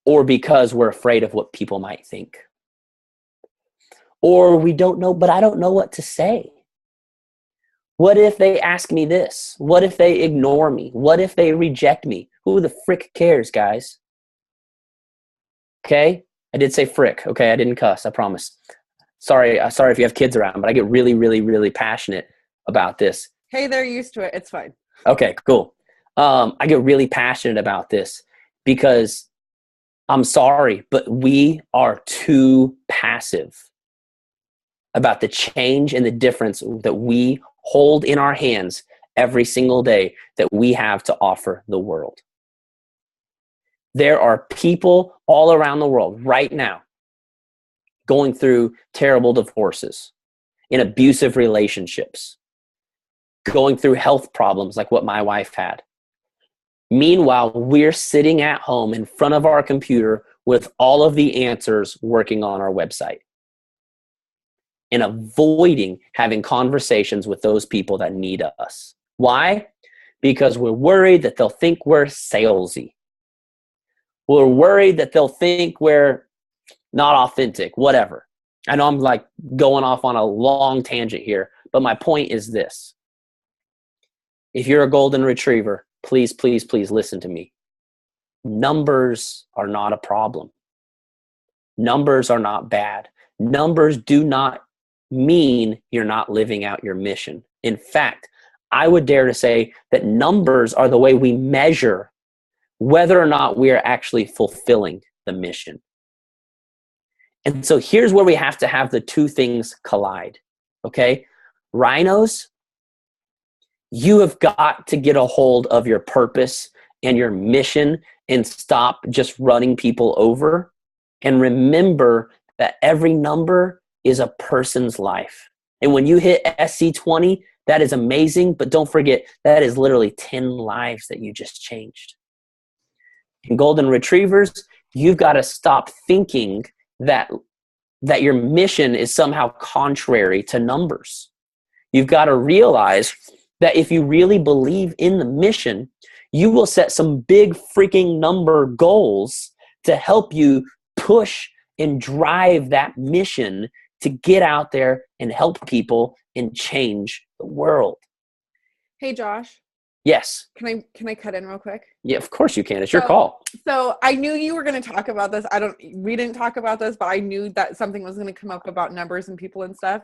Or because we're afraid of what people might think. Or we don't know, but I don't know what to say. What if they ask me this? What if they ignore me? What if they reject me? Who the frick cares, guys? Okay? I did say frick. Okay, I didn't cuss, I promise. Sorry if you have kids around, but I get really, really, really passionate about this. Hey, they're used to it. It's fine. Okay, cool. I get really passionate about this because I'm sorry, but we are too passive about the change and the difference that we hold in our hands every single day that we have to offer the world. There are people all around the world right now going through terrible divorces, in abusive relationships, going through health problems like what my wife had. Meanwhile, we're sitting at home in front of our computer with all of the answers working on our website and avoiding having conversations with those people that need us. Why? Because we're worried that they'll think we're salesy. We're worried that they'll think we're not authentic, whatever. I know I'm like going off on a long tangent here, but my point is this. If you're a golden retriever, please, please, please listen to me. Numbers are not a problem. Numbers are not bad. Numbers do not mean you're not living out your mission. In fact, I would dare to say that numbers are the way we measure whether or not we are actually fulfilling the mission. And so here's where we have to have the two things collide, okay? Rhinos, you have got to get a hold of your purpose and your mission and stop just running people over. And remember that every number is a person's life. And when you hit SC20, that is amazing, but don't forget, that is literally 10 lives that you just changed. In golden retrievers, you've got to stop thinking that your mission is somehow contrary to numbers. You've got to realize that if you really believe in the mission, you will set some big freaking number goals to help you push and drive that mission to get out there and help people and change the world. Hey, Josh. Yes. Can I cut in real quick? Yeah, of course you can. It's your call. So I knew you were going to talk about this. We didn't talk about this, but I knew that something was going to come up about numbers and people and stuff.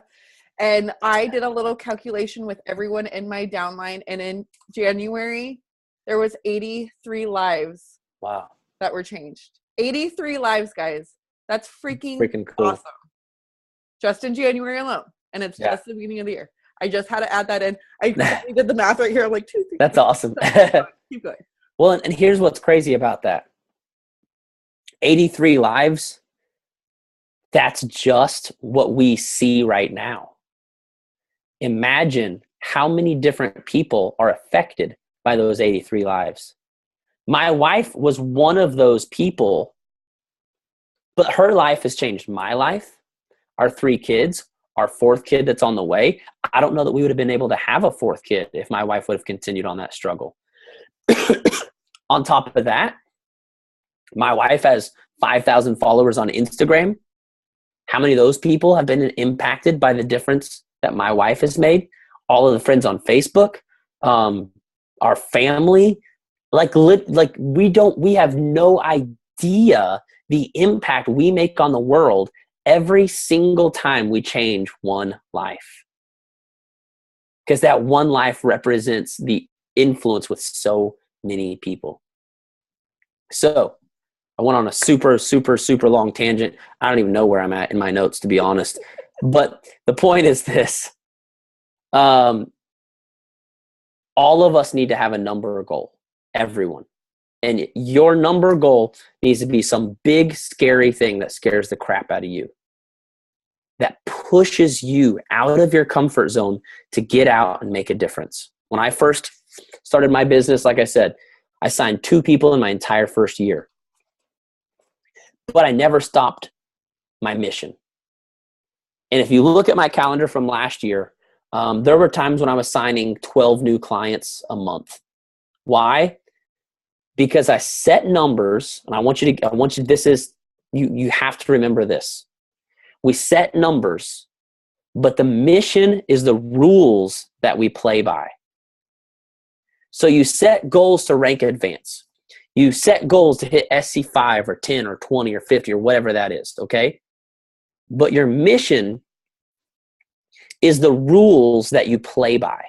And I did a little calculation with everyone in my downline. And in January, there was 83 lives. Wow. That were changed. 83 lives, guys. That's freaking cool. Awesome. Just in January alone. And it's just the beginning of the year. I just had to add that in. I did the math right here. I'm like, 2, 3. That's awesome. Keep going. Well, and here's what's crazy about that. 83 lives, that's just what we see right now. Imagine how many different people are affected by those 83 lives. My wife was one of those people, but her life has changed my life, our 3 kids, our 4th kid that's on the way. I don't know that we would have been able to have a 4th kid if my wife would have continued on that struggle. On top of that, my wife has 5,000 followers on Instagram. How many of those people have been impacted by the difference that my wife has made? All of the friends on Facebook, our family, we have no idea the impact we make on the world every single time we change one life. Because that one life represents the influence with so many people. So I went on a super, super, super long tangent. I don't even know where I'm at in my notes, to be honest. But the point is this. All of us need to have a number goal. Everyone. And your number goal needs to be some big, scary thing that scares the crap out of you, that pushes you out of your comfort zone to get out and make a difference. When I first started my business, like I said, I signed 2 people in my entire first year. But I never stopped my mission. And if you look at my calendar from last year, there were times when I was signing 12 new clients a month. Why? Because I set numbers, and you have to remember this. We set numbers, but the mission is the rules that we play by. So you set goals to rank advance. You set goals to hit SC5 or 10 or 20 or 50 or whatever that is, okay? But your mission is the rules that you play by.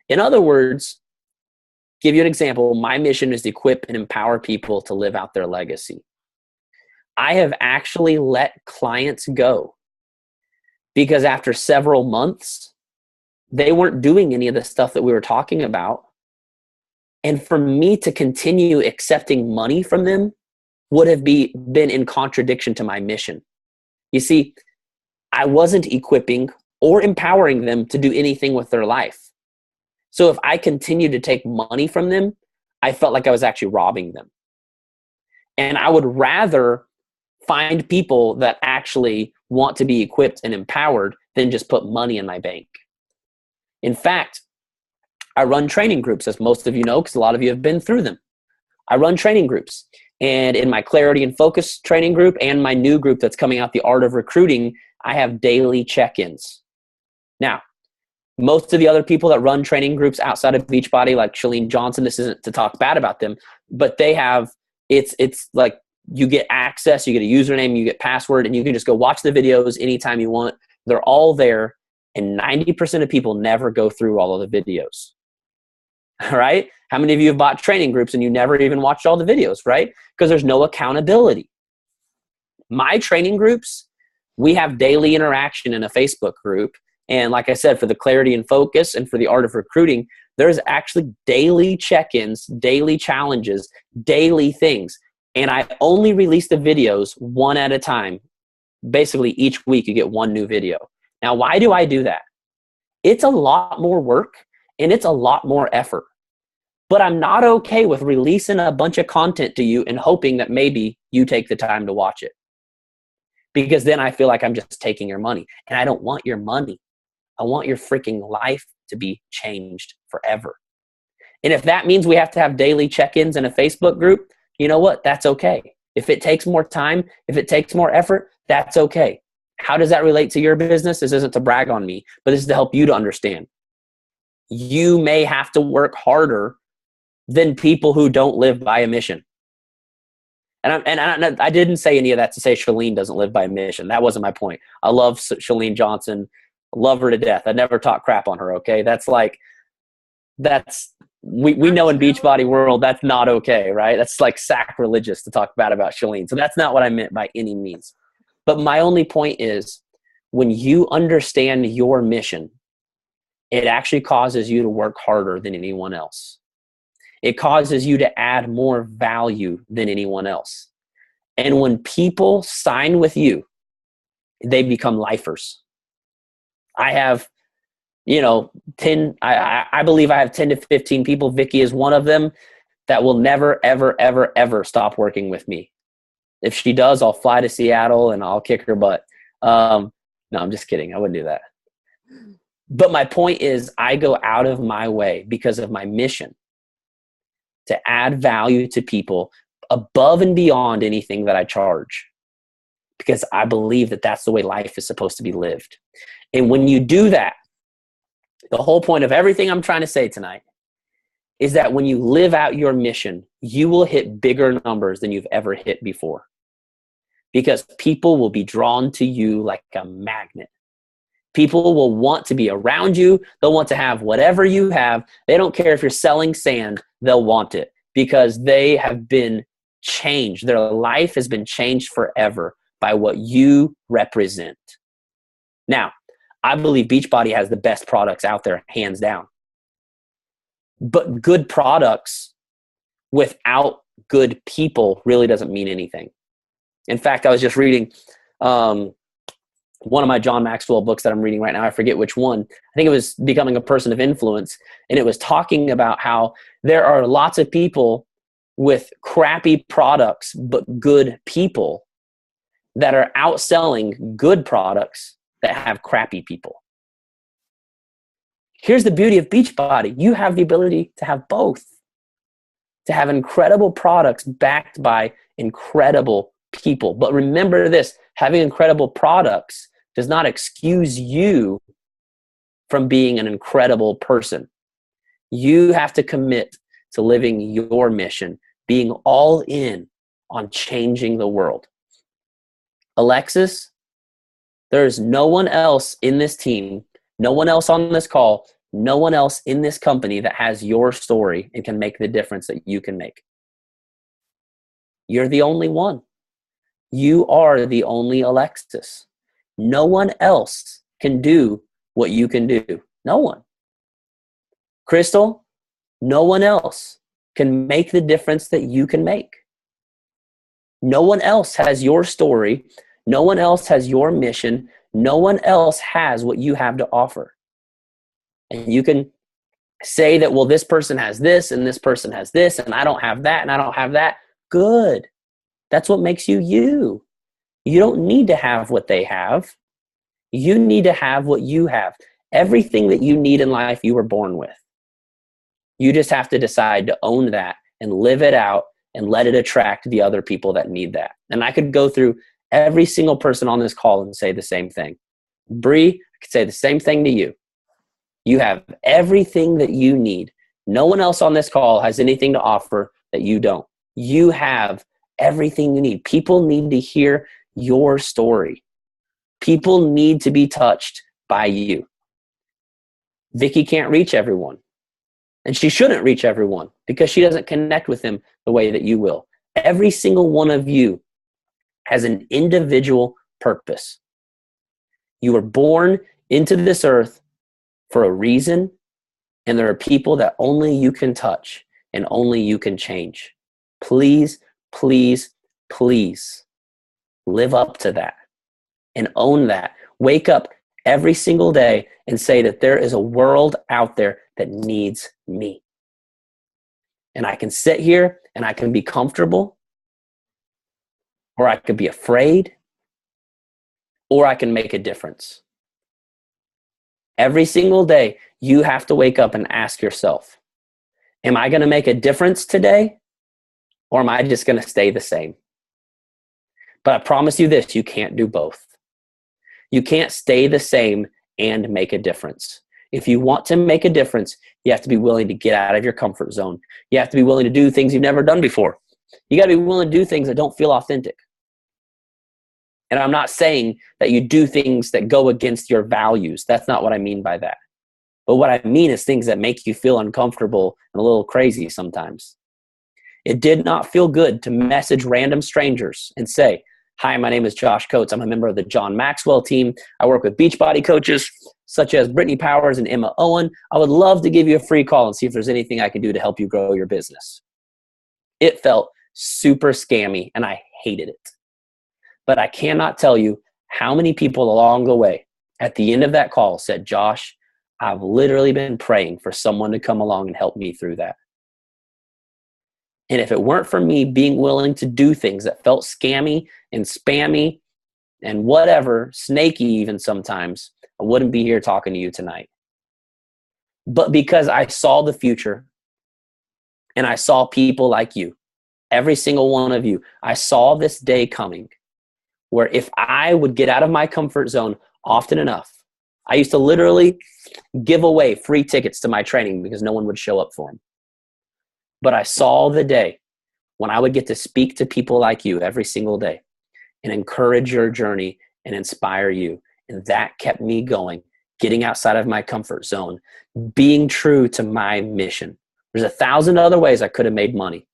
In other words, give you an example, my mission is to equip and empower people to live out their legacy. I have actually let clients go because after several months, they weren't doing any of the stuff that we were talking about. And for me to continue accepting money from them would have been in contradiction to my mission. You see, I wasn't equipping or empowering them to do anything with their life. So if I continued to take money from them, I felt like I was actually robbing them. And I would rather find people that actually want to be equipped and empowered than just put money in my bank. In fact, I run training groups, as most of you know, because a lot of you have been through them. I run training groups. And in my Clarity and Focus training group and my new group that's coming out, The Art of Recruiting, I have daily check-ins. Now, most of the other people that run training groups outside of Beachbody, like Chalene Johnson, this isn't to talk bad about them, but they have, it's like you get access, you get a username, you get password, and you can just go watch the videos anytime you want. They're all there, and 90% of people never go through all of the videos. All right? How many of you have bought training groups and you never even watched all the videos, right? Because there's no accountability. My training groups, we have daily interaction in a Facebook group. And like I said, for the Clarity and Focus and for the Art of Recruiting, there's actually daily check-ins, daily challenges, daily things. And I only release the videos one at a time. Basically, each week you get one new video. Now, why do I do that? It's a lot more work and it's a lot more effort. But I'm not okay with releasing a bunch of content to you and hoping that maybe you take the time to watch it. Because then I feel like I'm just taking your money. And I don't want your money. I want your freaking life to be changed forever. And if that means we have to have daily check-ins in a Facebook group, you know what? That's okay. If it takes more time, if it takes more effort, that's okay. How does that relate to your business? This isn't to brag on me, but this is to help you to understand. You may have to work harder than people who don't live by a mission. And I didn't say any of that to say Chalene doesn't live by a mission. That wasn't my point. I love Chalene Johnson. Love her to death. I never talk crap on her, okay? We know in Beachbody world, that's not okay, right? That's like sacrilegious to talk bad about Chalene. So that's not what I meant by any means. But my only point is, when you understand your mission, it actually causes you to work harder than anyone else. It causes you to add more value than anyone else. And when people sign with you, they become lifers. I have, 10, I believe I have 10 to 15 people. Vicki is one of them that will never, ever, ever, ever stop working with me. If she does, I'll fly to Seattle and I'll kick her butt. No, I'm just kidding. I wouldn't do that. But my point is, I go out of my way because of my mission to add value to people above and beyond anything that I charge, because I believe that that's the way life is supposed to be lived. And when you do that, the whole point of everything I'm trying to say tonight is that when you live out your mission, you will hit bigger numbers than you've ever hit before, because people will be drawn to you like a magnet. People will want to be around you. They'll want to have whatever you have. They don't care if you're selling sand. They'll want it because they have been changed. Their life has been changed forever by what you represent. Now, I believe Beachbody has the best products out there, hands down. But good products without good people really doesn't mean anything. In fact, I was just reading one of my John Maxwell books that I'm reading right now. I forget which one. I think it was Becoming a Person of Influence. And it was talking about how there are lots of people with crappy products, but good people that are outselling good products that have crappy people. Here's the beauty of Beachbody. You have the ability to have both, to have incredible products backed by incredible people. But remember this, having incredible products does not excuse you from being an incredible person. You have to commit to living your mission, being all in on changing the world. Alexis, there's no one else in this team, no one else on this call, no one else in this company that has your story and can make the difference that you can make. You're the only one. You are the only Alexis. No one else can do what you can do. No one. Crystal, no one else can make the difference that you can make. No one else has your story. No one else has your mission. No one else has what you have to offer. And you can say that, well, this person has this and this person has this and I don't have that and I don't have that. Good. That's what makes you you. You don't need to have what they have. You need to have what you have. Everything that you need in life, you were born with. You just have to decide to own that and live it out and let it attract the other people that need that. And I could go through every single person on this call and say the same thing. Bree, I could say the same thing to you. You have everything that you need. No one else on this call has anything to offer that you don't. You have everything you need. People need to hear your story. People need to be touched by you. Vicki can't reach everyone. And she shouldn't reach everyone because she doesn't connect with them the way that you will. Every single one of you has an individual purpose. You were born into this earth for a reason, and there are people that only you can touch and only you can change. Please, please, please live up to that and own that. Wake up every single day and say that there is a world out there that needs me. And I can sit here and I can be comfortable, or I could be afraid, or I can make a difference. Every single day, you have to wake up and ask yourself, am I going to make a difference today, or am I just going to stay the same? But I promise you this, you can't do both. You can't stay the same and make a difference. If you want to make a difference, you have to be willing to get out of your comfort zone. You have to be willing to do things you've never done before. You got to be willing to do things that don't feel authentic. And I'm not saying that you do things that go against your values. That's not what I mean by that. But what I mean is things that make you feel uncomfortable and a little crazy sometimes. It did not feel good to message random strangers and say, hi, my name is Josh Coates. I'm a member of the John Maxwell team. I work with Beachbody coaches such as Brittany Powers and Emma Owen. I would love to give you a free call and see if there's anything I can do to help you grow your business. It felt super scammy and I hated it. But I cannot tell you how many people along the way at the end of that call said, Josh, I've literally been praying for someone to come along and help me through that. And if it weren't for me being willing to do things that felt scammy and spammy and whatever, snaky even sometimes, I wouldn't be here talking to you tonight. But because I saw the future and I saw people like you, every single one of you, I saw this day coming where if I would get out of my comfort zone often enough, I used to literally give away free tickets to my training because no one would show up for them. But I saw the day when I would get to speak to people like you every single day and encourage your journey and inspire you. And that kept me going, getting outside of my comfort zone, being true to my mission. There's 1,000 other ways I could have made money.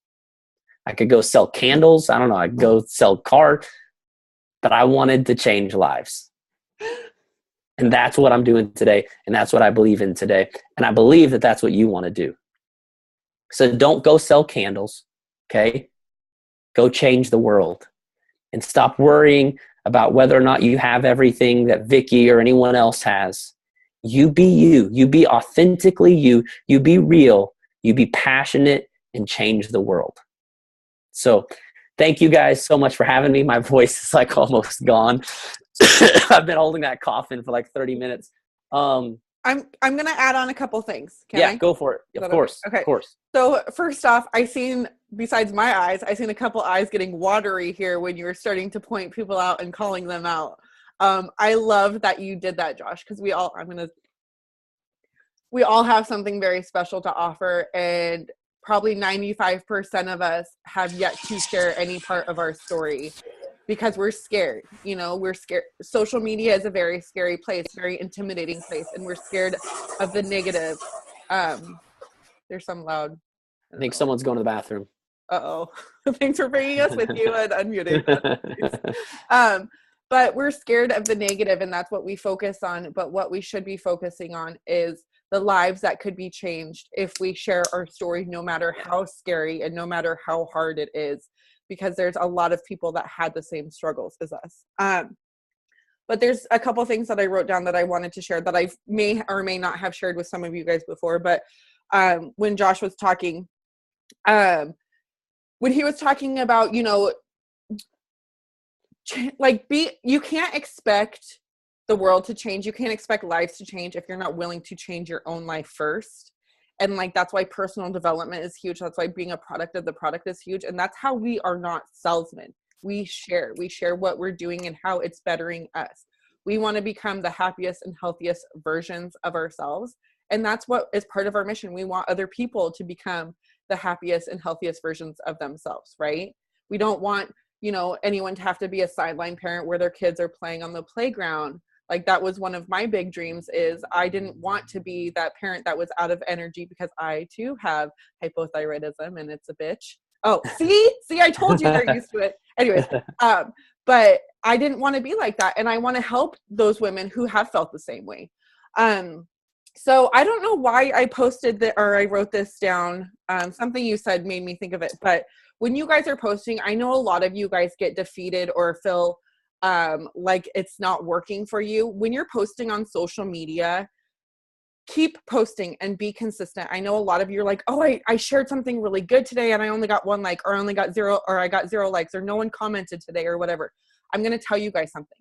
I could go sell candles. I don't know. I could go sell cars, but I wanted to change lives. And that's what I'm doing today. And that's what I believe in today. And I believe that that's what you want to do. So don't go sell candles. Okay. Go change the world and stop worrying about whether or not you have everything that Vicki or anyone else has. You be you. You be authentically you. You be real. You be passionate and change the world. So thank you guys so much for having me. My voice is like almost gone. I've been holding that coffin for like 30 minutes. I'm gonna add on a couple things. Can I? Go for it. Of course. Okay. Of course. So first off, besides my eyes, I seen a couple eyes getting watery here when you were starting to point people out and calling them out. I love that you did that, Josh, because we all have something very special to offer, and probably 95% of us have yet to share any part of our story because we're scared. We're scared. Social media is a very scary place, very intimidating place, and we're scared of the negative. There's some loud. I think someone's going to the bathroom. Uh-oh. Thanks for bringing us with you and unmuting us. But we're scared of the negative, and that's what we focus on. But what we should be focusing on is the lives that could be changed if we share our story, no matter how scary and no matter how hard it is, because there's a lot of people that had the same struggles as us. But there's a couple things that I wrote down that I wanted to share that I may or may not have shared with some of you guys before. But when Josh was talking, when he was talking about, you can't expect the world to change. You can't expect lives to change if you're not willing to change your own life first. And that's why personal development is huge. That's why being a product of the product is huge. And that's how we are not salesmen. We share what we're doing and how it's bettering us. We want to become the happiest and healthiest versions of ourselves. And that's what is part of our mission. We want other people to become the happiest and healthiest versions of themselves, right? We don't want, anyone to have to be a sideline parent where their kids are playing on the playground. That was one of my big dreams. Is I didn't want to be that parent that was out of energy, because I too have hypothyroidism and it's a bitch. Oh, see, I told you they're used to it. Anyways, but I didn't want to be like that. And I want to help those women who have felt the same way. So I don't know why I posted or I wrote this down. Something you said made me think of it. But when you guys are posting, I know a lot of you guys get defeated or feel like it's not working for you. When you're posting on social media, keep posting and be consistent. I know a lot of you are like, oh, I shared something really good today and I only got 1 like, or I only got 0, or I got 0 likes, or no one commented today or whatever. I'm going to tell you guys something.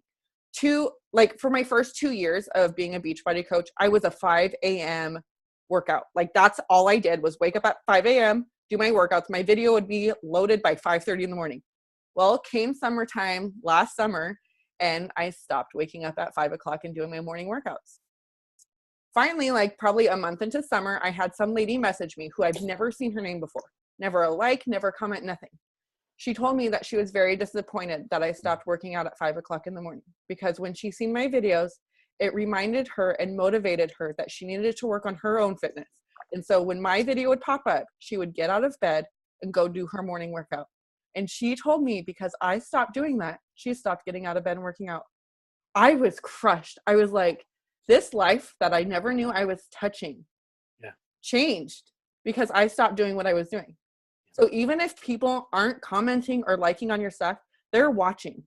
For my first 2 years of being a Beachbody coach, I was a 5 a.m. workout. That's all I did was wake up at 5 a.m., do my workouts. My video would be loaded by 5:30 in the morning. Well, came summertime last summer, and I stopped waking up at 5 o'clock and doing my morning workouts. Finally, probably a month into summer, I had some lady message me who I've never seen her name before. Never a like, never comment, nothing. She told me that she was very disappointed that I stopped working out at 5 o'clock in the morning, because when she seen my videos, it reminded her and motivated her that she needed to work on her own fitness. And so when my video would pop up, she would get out of bed and go do her morning workout. And she told me because I stopped doing that, she stopped getting out of bed and working out. I was crushed. I was like, this life that I never knew I was touching changed because I stopped doing what I was doing. So even if people aren't commenting or liking on your stuff, they're watching.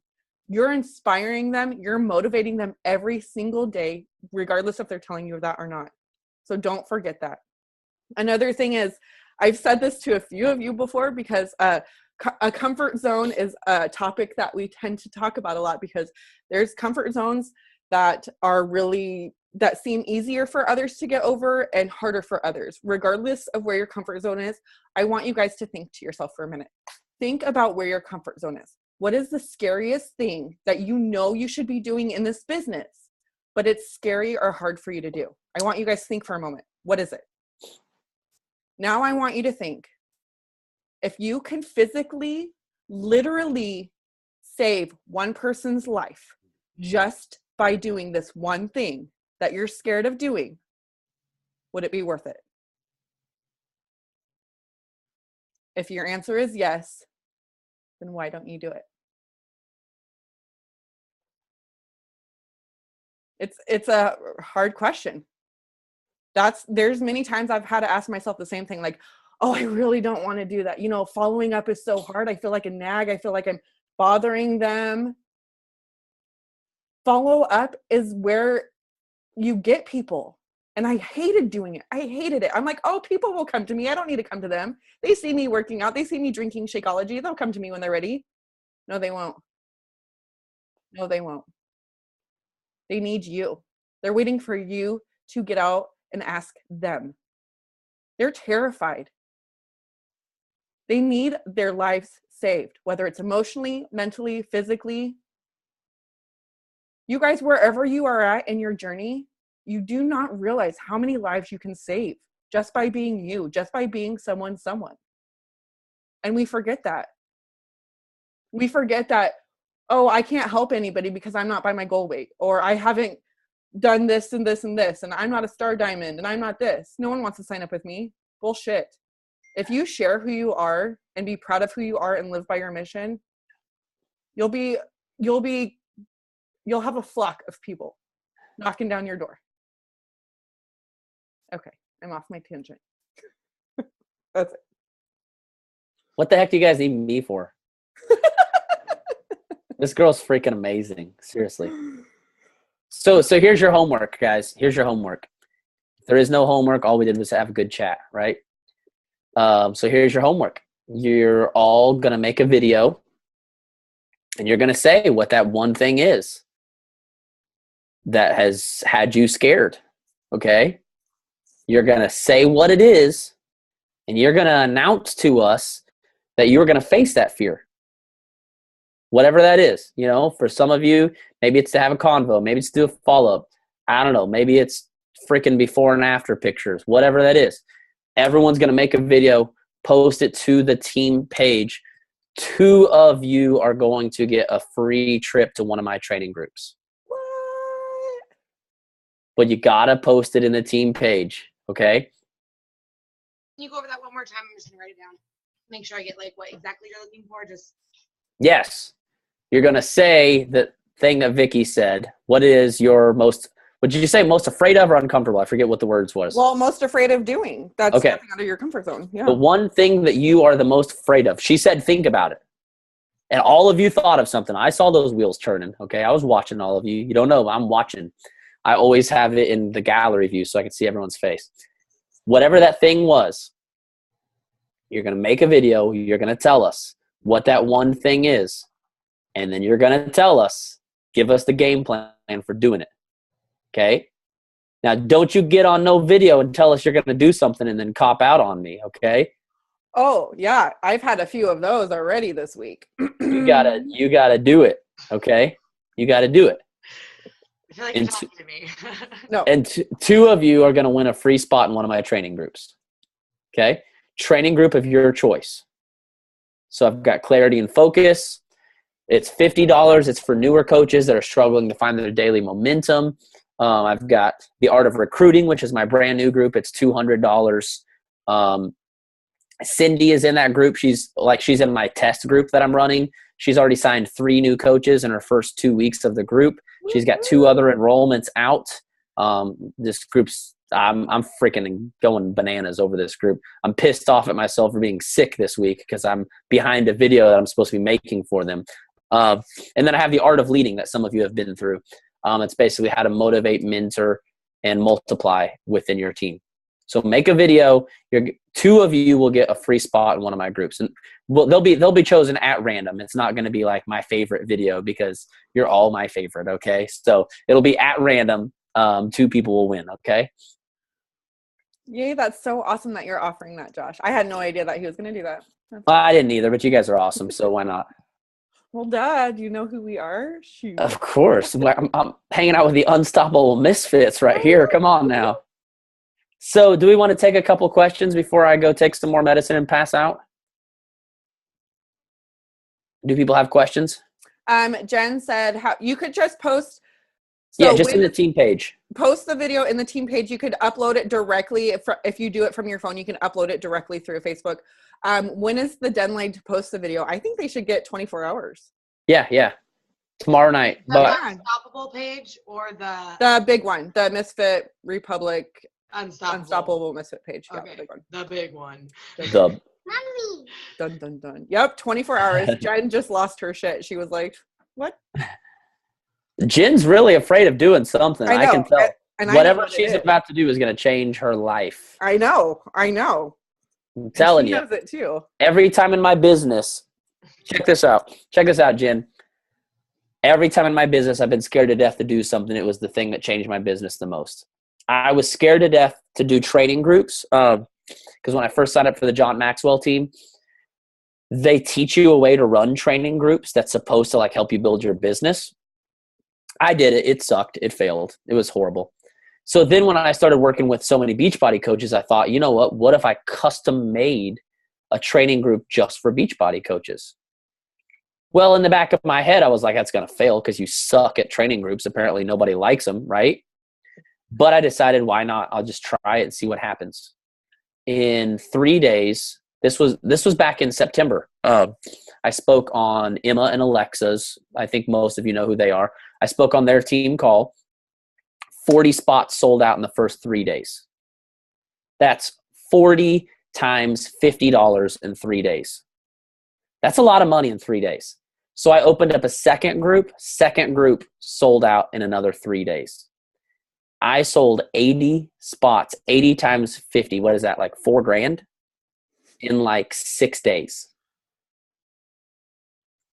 You're inspiring them. You're motivating them every single day, regardless if they're telling you that or not. So don't forget that. Another thing is, I've said this to a few of you before, because a comfort zone is a topic that we tend to talk about a lot, because there's comfort zones that seem easier for others to get over and harder for others. Regardless of where your comfort zone is, I want you guys to think to yourself for a minute. Think about where your comfort zone is. What is the scariest thing that you should be doing in this business, but it's scary or hard for you to do? I want you guys to think for a moment. What is it? Now I want you to think, if you can physically, literally save one person's life just by doing this one thing that you're scared of doing, would it be worth it? If your answer is yes, then why don't you do it? It's a hard question. There's many times I've had to ask myself the same thing, like, oh, I really don't want to do that. Following up is so hard. I feel like a nag. I feel like I'm bothering them. Follow up is where you get people. And I hated doing it. I hated it. I'm like, oh, people will come to me. I don't need to come to them. They see me working out. They see me drinking Shakeology. They'll come to me when they're ready. No, they won't. No, they won't. They need you. They're waiting for you to get out and ask them. They're terrified. They need their lives saved, whether it's emotionally, mentally, physically. You guys, wherever you are at in your journey, you do not realize how many lives you can save just by being you, just by being someone. And we forget that. We forget that, oh, I can't help anybody because I'm not by my goal weight, or I haven't done this and this and this, and I'm not a star diamond, and I'm not this. No one wants to sign up with me. Bullshit. If you share who you are and be proud of who you are and live by your mission, you'll have a flock of people knocking down your door. Okay, I'm off my tangent. That's it. What the heck do you guys need me for? This girl's freaking amazing. Seriously. So here's your homework, guys. Here's your homework. If there is no homework, all we did was have a good chat, right? So here's your homework. You're all going to make a video, and you're going to say what that one thing is that has had you scared, okay? You're going to say what it is, and you're going to announce to us that you're going to face that fear. Whatever that is, for some of you, maybe it's to have a convo, maybe it's to do a follow-up. I don't know, maybe it's freaking before and after pictures, whatever that is. Everyone's going to make a video, post it to the team page. 2 of you are going to get a free trip to one of my training groups. What? But you got to post it in the team page, okay? Can you go over that one more time? I'm just going to write it down. Make sure I get what exactly you're looking for. Yes. You're going to say the thing that Vicki said. What is your most, what did you say, most afraid of or uncomfortable? I forget what the words was. Well, most afraid of doing. That's okay. Stepping out of your comfort zone. Yeah. The one thing that you are the most afraid of. She said, think about it. And all of you thought of something. I saw those wheels turning, okay? I was watching all of you. You don't know, I'm watching. I always have it in the gallery view so I can see everyone's face. Whatever that thing was, you're going to make a video. You're going to tell us what that one thing is. And then you're going to tell us, give us the game plan for doing it. Okay? Now, don't you get on no video and tell us you're going to do something and then cop out on me, okay? Oh, yeah. I've had a few of those already this week. You gotta do it, okay? You got to do it. I feel like you're talking to me. No. And 2 of you are going to win a free spot in one of my training groups, okay? Training group of your choice. So I've got Clarity and Focus. It's $50. It's for newer coaches that are struggling to find their daily momentum. I've got The Art of Recruiting, which is my brand new group. It's $200. Cindy is in that group. She's in my test group that I'm running. She's already signed 3 new coaches in her first 2 weeks of the group. She's got 2 other enrollments out. This group's, I'm freaking going bananas over this group. I'm pissed off at myself for being sick this week because I'm behind a video that I'm supposed to be making for them. And then I have The Art of Leading that some of you have been through. It's basically how to motivate, mentor, and multiply within your team. So make a video. 2 of you will get a free spot in one of my groups, and they'll be chosen at random. It's not going to be like my favorite video because you're all my favorite. Okay, so it'll be at random. 2 people will win. Okay. Yay! That's so awesome that you're offering that, Josh. I had no idea that he was going to do that. Well, I didn't either, but you guys are awesome, so why not? Well, Dad, you know who we are? Shoot. Of course. I'm hanging out with the unstoppable Misfits right here. Come on now. So do we want to take a couple questions before I go take some more medicine and pass out? Do people have questions? Jen said, "How you could just post So yeah, just in the team page. Post the video in the team page. You could upload it directly. If you do it from your phone, you can upload it directly through Facebook. When is the deadline to post the video? I think they should get 24 hours. Yeah. Tomorrow night. The But Unstoppable page or the big one, the Misfit Republic Unstoppable Misfit page. Okay, Yeah, the big one. the big one. the Mommy. Dun dun dun. Yep, 24 hours. Jen just lost her shit. She was like, "What?" Jen's really afraid of doing something. I can tell. Whatever she's about to do is going to change her life. I know. I'm telling you. She knows it too. Every time in my business, check this out, Jen. Every time in my business, I've been scared to death to do something. It was the thing that changed my business the most. I was scared to death to do training groups because when I first signed up for the John Maxwell team, they teach you a way to run training groups that's supposed to like help you build your business. I did it. It sucked. It failed. It was horrible. So then when I started working with so many Beachbody coaches, I thought, you know what? What if I custom made a training group just for Beachbody coaches? Well, in the back of my head, I was like, that's going to fail because you suck at training groups. Apparently nobody likes them, right? But I decided, why not? I'll just try it and see what happens. In 3 days, this was back in September. I spoke on Emma and Alexa's. I think most of you know who they are. I spoke on their team call. 40 spots sold out in the first 3 days. That's 40 times $50 in 3 days. That's a lot of money in 3 days. So I opened up a second group sold out in another 3 days. I sold 80 spots, 80 times 50. What is that? Like $4,000 in like 6 days.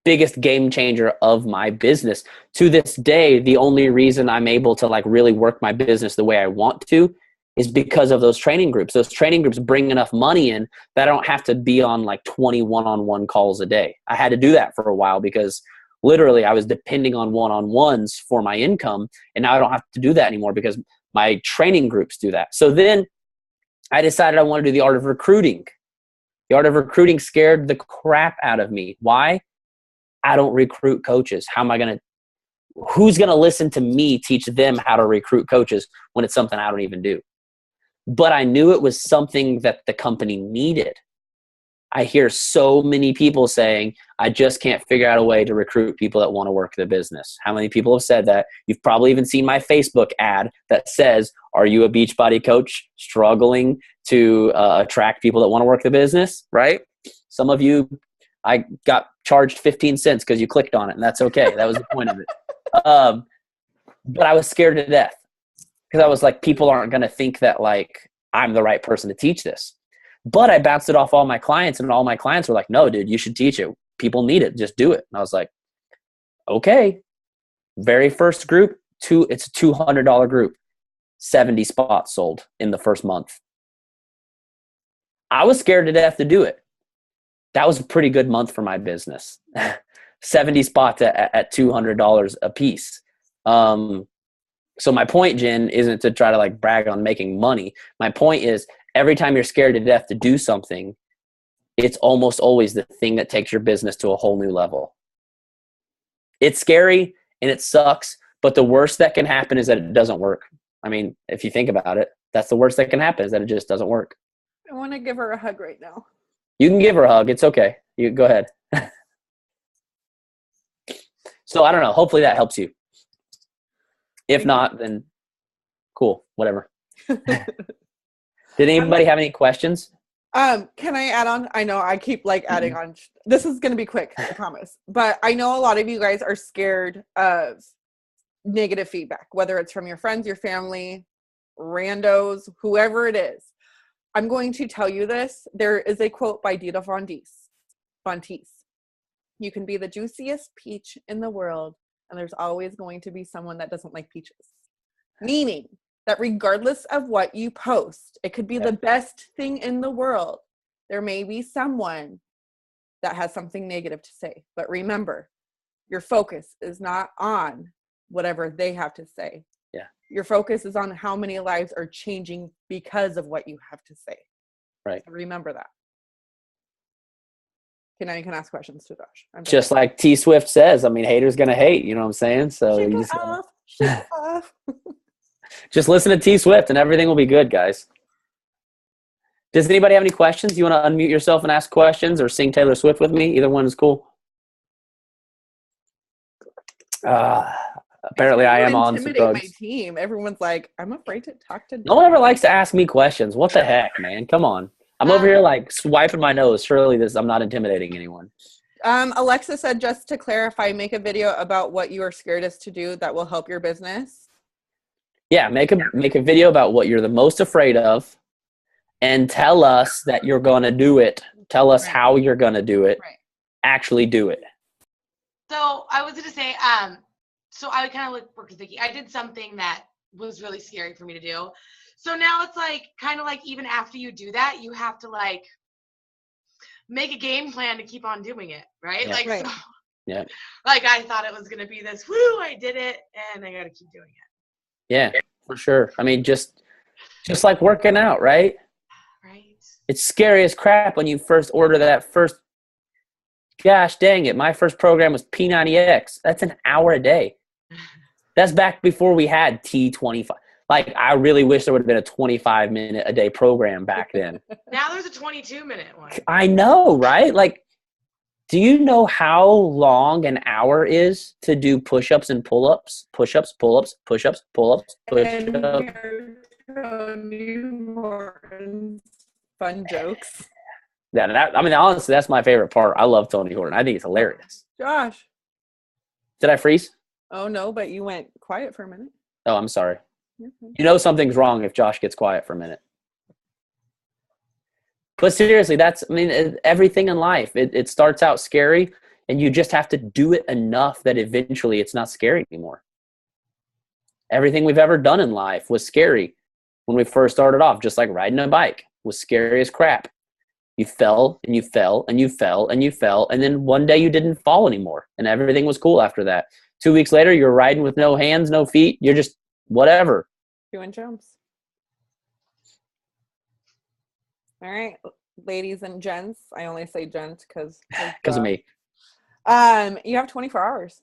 Biggest game changer of my business. To this day, the only reason I'm able to like really work my business the way I want to is because of those training groups. Those training groups bring enough money in that I don't have to be on like 20 one-on-one calls a day. I had to do that for a while because literally I was depending on one-on-ones for my income. And now I don't have to do that anymore because my training groups do that. So then I decided I want to do the art of recruiting. The art of recruiting scared the crap out of me. Why? I don't recruit coaches. Who's going to listen to me teach them how to recruit coaches when it's something I don't even do? But I knew it was something that the company needed. I hear so many people saying, I just can't figure out a way to recruit people that want to work the business. How many people have said that? You've probably even seen my Facebook ad that says, are you a Beachbody coach struggling to attract people that want to work the business? Right? Some of you, I got charged 15 cents because you clicked on it, and that's okay. That was the point of it. But I was scared to death because I was like, people aren't going to think that like I'm the right person to teach this. But I bounced it off all my clients, and all my clients were like, no, dude, you should teach it. People need it. Just do it. And I was like, okay. Very first group, it's a $200 group. 70 spots sold in the first month. I was scared to death to do it. That was a pretty good month for my business. 70 spots at $200 a piece. So my point, Jen, isn't to try to like brag on making money. My point is every time you're scared to death to do something, it's almost always the thing that takes your business to a whole new level. It's scary and it sucks, but the worst that can happen is that it doesn't work. I mean, if you think about it, that's the worst that can happen is that it just doesn't work. I want to give her a hug right now. You can give her a hug. It's okay. You go ahead. So I don't know. Hopefully that helps you. If not, then cool. Whatever. Did anybody have any questions? Can I add on? I know I keep like adding on. This is going to be quick, I promise. But I know a lot of you guys are scared of negative feedback, whether it's from your friends, your family, randos, whoever it is. I'm going to tell you this. There is a quote by Dita Fonteese. You can be the juiciest peach in the world, and there's always going to be someone that doesn't like peaches. Meaning that regardless of what you post, it could be the best thing in the world. There may be someone that has something negative to say. But remember, your focus is not on whatever they have to say. Yeah. Your focus is on how many lives are changing because of what you have to say. Right. So remember that. Okay, now you can ask questions to Josh. Just like T Swift says, I mean, haters gonna hate, you know what I'm saying? So shake you it just off. Just listen to T Swift and everything will be good, guys. Does anybody have any questions? You want to unmute yourself and ask questions or sing Taylor Swift with me? Either one is cool. Apparently I am on some drugs. My team. Everyone's like, I'm afraid to talk to. No one ever likes to ask me questions. What the heck, man? Come on. I'm over here like swiping my nose. Surely I'm not intimidating anyone. Alexa said, just to clarify, make a video about what you are scaredest to do that will help your business. Yeah, make a video about what you're the most afraid of and tell us that you're going to do it. Tell us how you're going to do it. Right. Actually do it. So I was going to say, so I kind of worked with Vicki. I did something that was really scary for me to do. So now it's like, kind of like even after you do that, you have to like make a game plan to keep on doing it. Right. Yeah. Like, right. So, Yeah. like I thought it was going to be this, woo, I did it. And I got to keep doing it. Yeah, for sure. I mean, just like working out, right? Right. It's scary as crap when you first order that first. Gosh dang it. My first program was P90X. That's an hour a day. That's back before we had T25. Like, I really wish there would have been a 25-minute a day program back then. Now there's a 22-minute one. I know, right? Like, do you know how long an hour is to do push-ups and pull-ups? Push-ups, pull-ups, push-ups, pull-ups, push-ups. Fun jokes. Yeah, I mean, honestly, that's my favorite part. I love Tony Horton. I think it's hilarious. Josh. Did I freeze? Oh, no, but you went quiet for a minute. Oh, I'm sorry. Okay. You know something's wrong if Josh gets quiet for a minute. But seriously, everything in life. It starts out scary, and you just have to do it enough that eventually it's not scary anymore. Everything we've ever done in life was scary when we first started off, just like riding a bike was scary as crap. You fell and you fell and you fell and you fell, and then one day you didn't fall anymore, and everything was cool after that. 2 weeks later, you're riding with no hands, no feet. You're just whatever. Doing jumps. All right, ladies and gents. I only say gents because of me. You have 24 hours.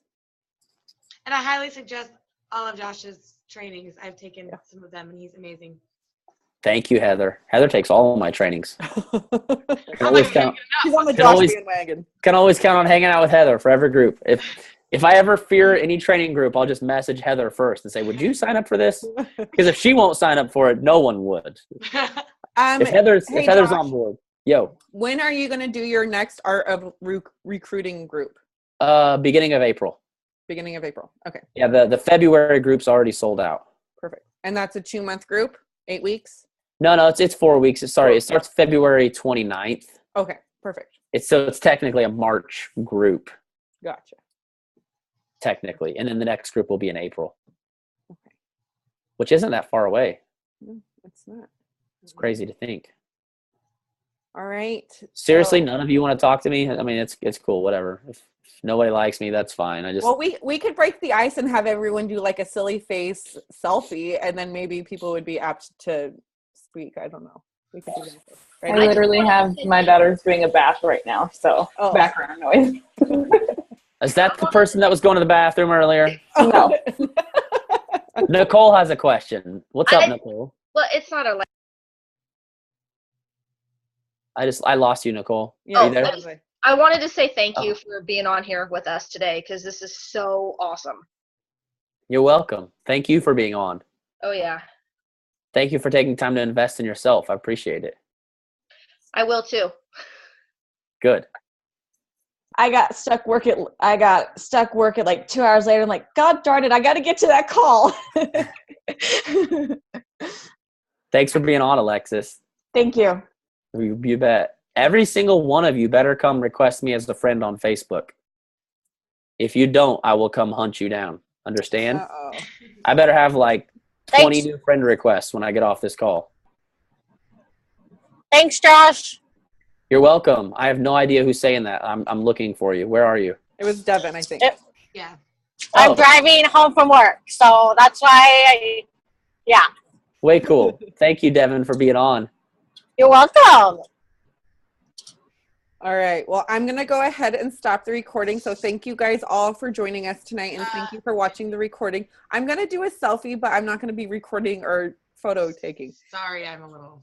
And I highly suggest all of Josh's trainings. I've taken some of them, and he's amazing. Thank you, Heather. Heather takes all of my trainings. He's on the Josh bandwagon. Can always count on hanging out with Heather for every group. If I ever fear any training group, I'll just message Heather first and say, would you sign up for this? Because if she won't sign up for it, no one would. If Heather's Josh, on board. Yo. When are you going to do your next Art of Recruiting group? Beginning of April. Beginning of April. Okay. Yeah, the February group's already sold out. Perfect. And that's a 2-month group? 8 weeks? No, it's 4 weeks. It starts February 29th. Okay, perfect. It's technically a March group. Gotcha. Technically. And then the next group will be in April. Okay. Which isn't that far away. No, it's not. It's crazy to think. All right. Seriously, none of you want to talk to me? I mean, it's cool, whatever. If nobody likes me, that's fine. Well, we could break the ice and have everyone do like a silly face selfie, and then maybe people would be apt to speak. I don't know. We could do that. Right? I literally have my daughter's doing a bath right now, so background noise. Is that the person that was going to the bathroom earlier? No. Nicole has a question. What's up, Nicole? Well, it's not a. I lost you, Nicole. Yeah, are you there? I wanted to say thank you for being on here with us today because this is so awesome. You're welcome. Thank you for being on. Oh yeah. Thank you for taking time to invest in yourself. I appreciate it. I will too. Good. I got stuck work at like 2 hours later. I'm like, God darn it, I got to get to that call. Thanks for being on, Alexis. Thank you. You bet. Every single one of you better come request me as a friend on Facebook. If you don't, I will come hunt you down. Understand? Uh-oh. I better have like 20 new friend requests when I get off this call. Thanks, Josh. You're welcome. I have no idea who's saying that. I'm looking for you. Where are you? It was Devin, I think. Yeah. I'm driving home from work, so that's why Way cool. Thank you, Devin, for being on. You're welcome. All right. Well, I'm going to go ahead and stop the recording. So thank you guys all for joining us tonight, and thank you for watching the recording. I'm going to do a selfie, but I'm not going to be recording or photo taking. Sorry, I'm a little.